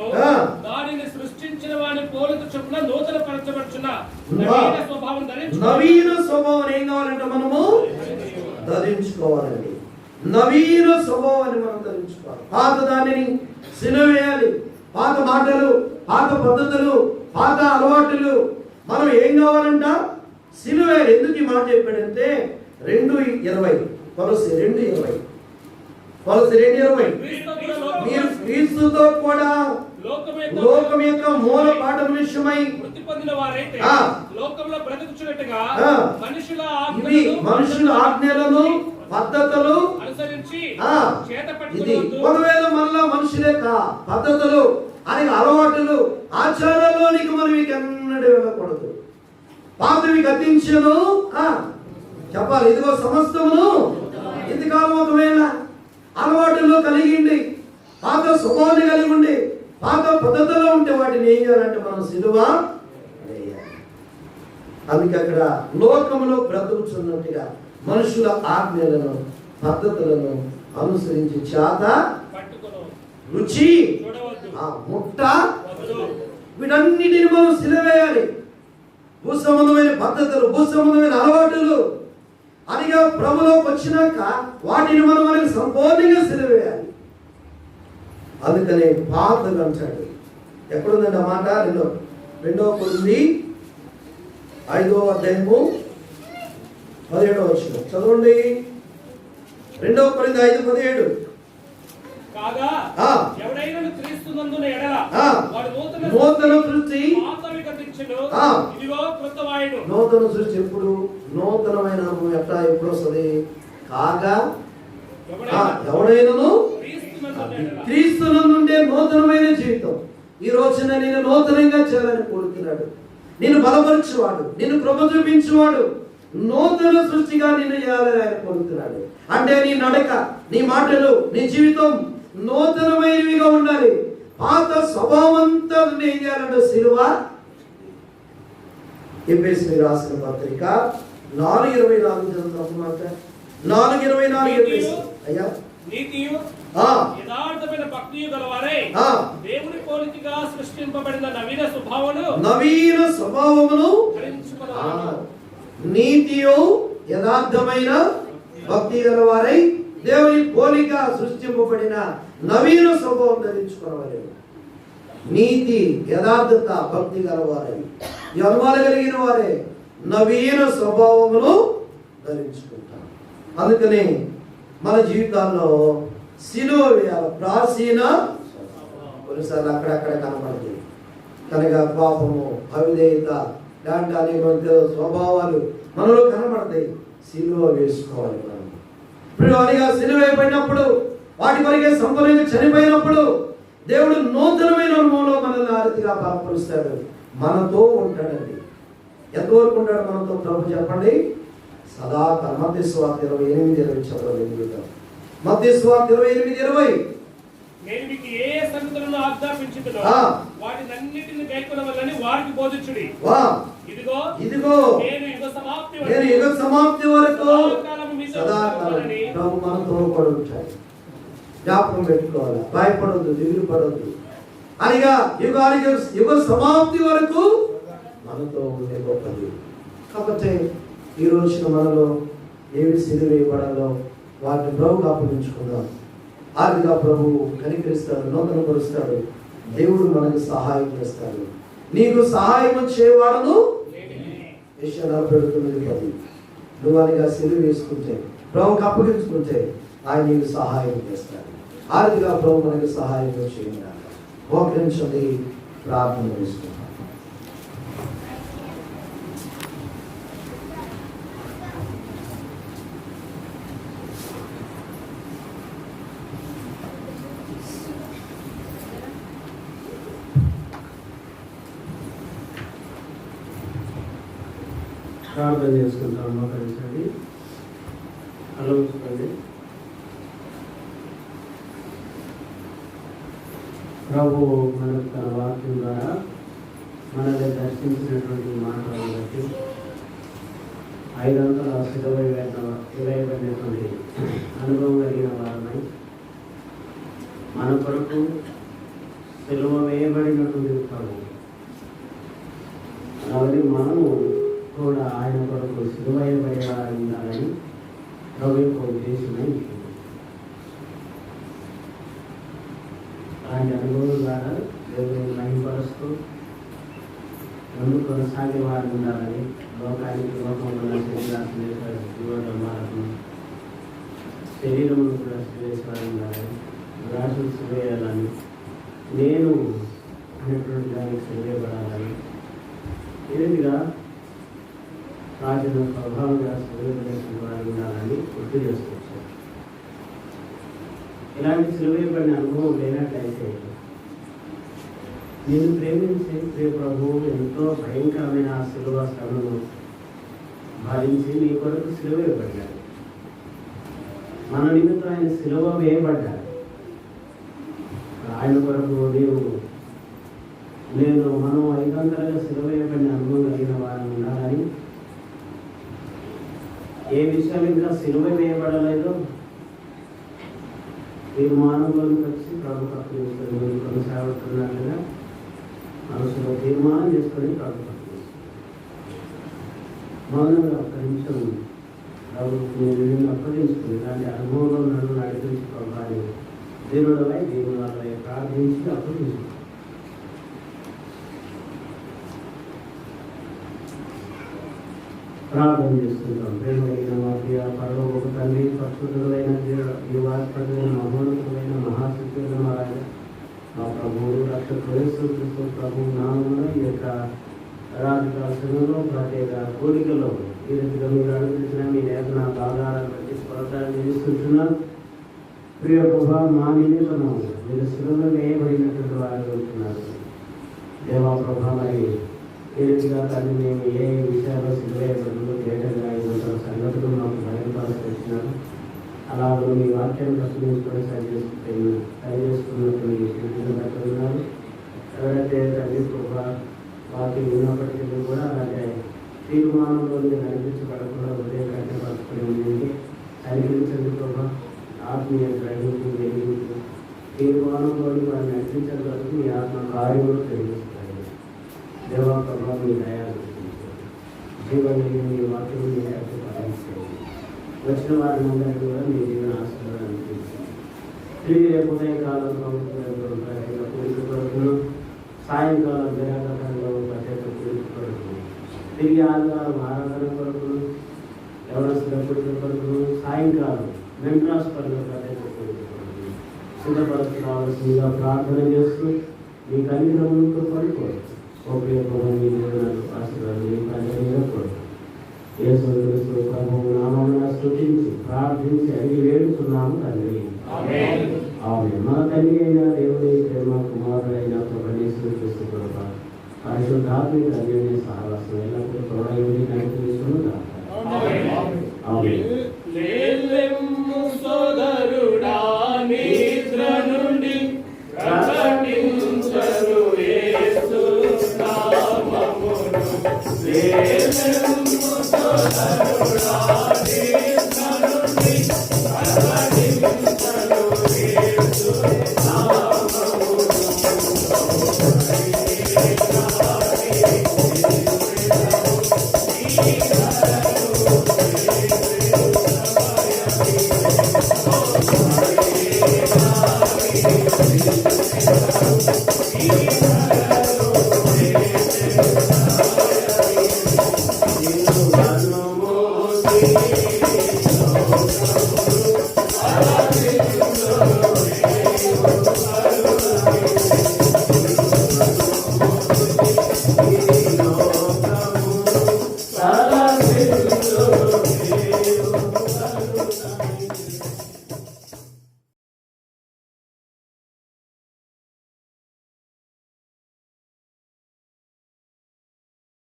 దానిని సృష్టించిన వాని పోలిక చొప్పున నూతన పరచబడుచున్న నవీన స్వభావం నవీన స్వభావం ఏం కావాలంటే మనము ధరించుకోవాలండి. నవీన స్వభావాన్ని మనం ధరించుకోవాలి. పాత దానిని సిలువేయాలి. పాత మాటలు, పాత పద్ధతులు, పాత అలవాటులు మనం ఏం కావాలంట? సిలువేయాలి. ఎందుకు ఈ మాట చెప్పాడంటే 2:20 కొలసి 2:20 మీరు క్రీస్తుతో కూడా లోకం యొక్క మూల పాఠం విషయమై వృత్తి పొందిన వారైతే లోకంలో బ్రతుకుచున్నట్టుగా మనుషుల ఆజ్ఞలను పద్ధతులు అనుసరించి ఇది ఒకవేళ మనలో మనుషులే పద్ధతులు అని అలవాటులు ఆచారాల్లోనికి మనం ఎన్నడూ వెళ్ళకూడదు. పాతవి గతించను చెప్పాలి. ఇదిగో సమస్తమును ఇంతకాలం ఒకవేళ అలవాటుల్లో కలిగిండి, పాత స్వభావాన్ని కలిగి ఉండి, పాత పద్ధతుల్లో ఉంటే వాటిని ఏం చేయాలంటే మనం సిలువ వేయాలి. అందుకే అక్కడ లోకములో బ్రతుకుతున్నట్టుగా మనుషుల ఆజ్ఞలను పద్ధతులను అనుసరించి చేత రుచి ముట్ట వీటన్నిటిని మనం సిలువేయాలి. భూసంబంధమైన పద్ధతులు, భూసంబంధమైన అలవాటులు అనగా ప్రభులోకి వచ్చినాక వాటిని మనకి సంపూర్ణంగా సిలువేయాలి. అందుకనే పాతగా అంటాడు. ఎక్కడుందండి ఆ మాట? రెండవ కొరింథీ 5వ అధ్యాయము 17వ వచనం చదవండి. 2 కొరింథీ 5:17. కాగా ఎవడైనా క్రీస్తునందున ఎడల వాడు నూతన సృష్టి, పాతవి గతించెను, ఇదిగో క్రొత్తవాయెను. నూతన సృష్టి ఎప్పుడు? నూతనమైన ఎప్పుడు వస్తుంది? కాగా ఎవడైనాను క్రీస్తునందుండే నూతనమైన జీవితం. ఈ రోజున నేను నూతనంగా చేయాలని కోరుతున్నాడు. నిన్ను బలపరచువాడు, నిన్ను కృప చూపించువాడు, నూతన సృష్టిగా నిన్ను చేయాలని ఆయన కోరుతున్నాడు. అంటే నీ నడక, నీ మాటలు, నీ జీవితం నూతనమైనవిగా ఉండాలి. పాత స్వభావం అంతా ఏం చేయాలంటే సిలువ. ఎఫెసీయులకు రాసిన పత్రిక 4:24 చదువుతున్నమాట. 4:24 అయ్యా. నీతియు యథార్థమైన భక్తియు గలవారై దేవుని పోలికగా సృష్టింపబడిన నవీన స్వభావమును నీతియు యథార్థమైన భక్తి గలవారై దేవుని పోలిక సృష్టింపబడిన నవీన స్వభావం ధరించుకోవాలి. నీతి, యథార్థత, భక్తి గలవారై ఈ అనుమానం కలిగిన వారే నవీన స్వభావమును ధరించుకుంటారు. అందుకని మన జీవితాల్లో సిలువ వేయాలి. ప్రాచీన కొన్నిసార్లు అక్కడక్కడ కనపడుతుంది కనుక పాపము, అవిధేయత లాంటి అనేక స్వభావాలు మనలో కనబడతాయి. సిలువ వేసుకోవాలి. మనం ఇప్పుడు అనిగా సిలువ వేయబడినప్పుడు, వాటి కొరకే సంపూర్ణంగా చనిపోయినప్పుడు దేవుడు నూతనమైన అనుభవంలో మనల్ని ఆరతిగా బలపరుస్తాడు. మనతో ఉంటాడండి. ఎంతవరకు ఉంటాడు మనతో ప్రభు చెప్పండి? సదాకాలం. మత్తయి సువార్త 28:20 చదవండి. మత్తయి సువార్త 28:20. నేను మీకు ఏ సంగతులను ఆజ్ఞాపించుదునో వాటినన్నిటిని గైకొనవలెనని వారికి బోధించుడి. ఇదిగో నేను యుగ సమాప్తి వరకు సదాకాలం ప్రభు మనతో కూడా ఉంటాడు. జ్ఞాపకం పెట్టుకోవాలి. భయపడొద్దు, దిగులు పడొద్దు. అనగా యుగ సమాప్తి వరకు మనతో ఉండే గొప్పది. కాబట్టి ఈ రోజున మనలో ఏమి సిలువ వేయబడాలో వాటిని ప్రభువుకు అప్పగించుకుందాం. ఆదిగా ప్రభువు కనికరిస్తాడు, నూతన పరుస్తాడు. దేవుడు మనకు సహాయం చేస్తాడు. నీకు సహాయం చేయవాడను యెషయా 49:10. నువ్వు అనగా సిలువ వేసుకుంటే, ప్రభువుకు అప్పగించుకుంటే ఆయన నీకు సహాయం చేస్తాడు. ఆదిగా ప్రభు మనకు సహాయం చేయండి. మోకరించండి, ప్రార్థన చేసుకుంటాం. ప్రార్థన చేసుకుంటాం. మోకరించండి, ఆలోచించండి. ప్రభు మనకు తన వాక్యం ద్వారా మనల్ని దర్శించినటువంటి మాటలను బట్టి 500 సిలువ వేయబడినటువంటి అనుభవం కలిగిన వారమై మన కొరకు సిలువ వేయబడినటువంటి ప్రభు అలాగే మనము కూడా ఆయన కొరకు సిలువ వేయబడేలా ఉండాలని ప్రభు యొక్క ఉద్దేశమై ఆయన అనుభవం ద్వారా దేవుని మహిమపరుస్తూ ముందు కొనసాగే వారు ఉండాలని లోకంలో శరీరమును కూడా శ్రేయస్వారు ఉండాలని, రాజులు శ్రేయాలని, నేను అనేటువంటి దానికి శ్రేయపడాలని, ఈ విధంగా రాజుల ప్రభావంగా శ్రేయపడేసిన వారు ఉండాలని గుర్తు చేసుకొచ్చారు. ఇలాంటి శ్రేయపడిన అనుభవం లేనట్లయితే నేను ప్రేమించే ప్రియ ప్రభువు ఎంతో భయంకరమైన ఆ శిలువ శ్రమను భరించి నీ కొరకు సిలువ వేయబడ్డాడు. మన నిమిత్తం ఆయన సిలువ వేయబడ్డాడు. ఆయన కొరకు మనం 500గా సిలువ వేయబడిన అనుభవం కలిగిన వారిని ఉండాలని, ఏ విషయాలు ఇంకా సిలువ వేయబడలేదో తీర్మానంలోకి వచ్చి ప్రభు పక్కన కొనసాగుతున్నట్లుగా మనసులో తీర్మానం చేసుకొని ప్రభు పక్కన మౌనంగా ఒక్క నిమిషం ప్రభుత్వం నిన్ను అప్పగించుకుని ఇలాంటి అనుభవంలో నన్ను నడిపించి ప్రభాని దేవుడవై దేవుని వాళ్ళ ప్రార్థించి అప్పగించుకో. ప్రార్థన చేస్తుంటాం. ప్రేమ కలిగిన మా ప్రియ పరలోక తండ్రి, పరిశుద్ధులైన ఈ వార్తలైన మహోన్నతులైన మహాశక్తులైన మా రాజా, మా ప్రభువులు రక్షకుడు యేసు క్రీస్తు ప్రభువు నామమున ఈ యొక్క రాజకీయ సమయంలో ప్రత్యేక కోరికలో ఈ రీతిగా మీరు అనిపించిన మీ లేఖన భాగాలను బట్టి స్వరతాన్ని నిలుస్తున్నాను. ప్రియ ప్రభా, మా నిమిత్తము మీరు శిలువలో వేయబడినటువంటి వారు ఉంటున్నారు. దేవా ప్రభా, మరి ఈ రీతిగా కానీ మేము ఏ విషయాల్లో సిద్ధవేయబడుతుందో తేటగా ఇవ్వడం సంగతులు మాకు బయలుపరిచినారు. అలాగే మీ వాక్యాన్ని ప్రశ్నించుకొని సరిచేసుకున్నట్టు ఉన్నారు. ఎవరైతే తల్లి ప్రభా వాక్యం విన్నప్పటికీ కూడా అలాగే తీర్మానంలో నడిపించబడకుండా ఉదయం కట్టబడుకుని ఉంది. సరిగించండి ప్రభా, ఆత్మీయ గ్రహింపు వెలిగింపు తీర్మానంలో వారిని నడిపించగలకు మీ ఆత్మ కార్యములు తెలియజేస్తాయి. దేవా ప్రభా, మీ దయాలు జీవన మీ వాక్యం మీ పాటించండి. వచ్చిన వారిని అందరికీ కూడా మీ జీవన ఆశీర్వాదాన్ని తీసుకోండి. తిరిగి రేపు ఉదయకాలం కోరిక కొరకును, సాయంకాలం విరాటంలో ప్రత్యేక కోరిక కొరకును, తిరిగి ఆదివారం ఆరాధన కొరకును, ఎవరస్తుల కోరిక కొరకును, సాయంకాలం మెంట్రాస్ పనుల ప్రత్యేక కోరిక కొరకును సిద్ధపరచు కావాల్సిందిగా ప్రార్థన చేస్తూ మీ కనికరములతో పడిపోవచ్చు. మీ ఆశీర్వాదం మీ ప్రజల మీద కొరకు యేసు క్రీస్తు ప్రభువు నామమున స్తుతించి ప్రార్థించి అడిగి వేడుతున్నాము తండ్రి. ఆమేన్. మన తండ్రి అయిన దేవుని ప్రేమ, కుమారుడైన ప్రభువైన యేసు క్రీస్తు కృప, పరిశుద్ధాత్మ అన్యోన్య సహవాసం ఎల్లప్పుడూ తోడై ఉండి నడిపిస్తును. ఆమేన్. సోదరుడా నిద్ర నుండి ప్రకటించరు యేసు నామమును. సోదరుడా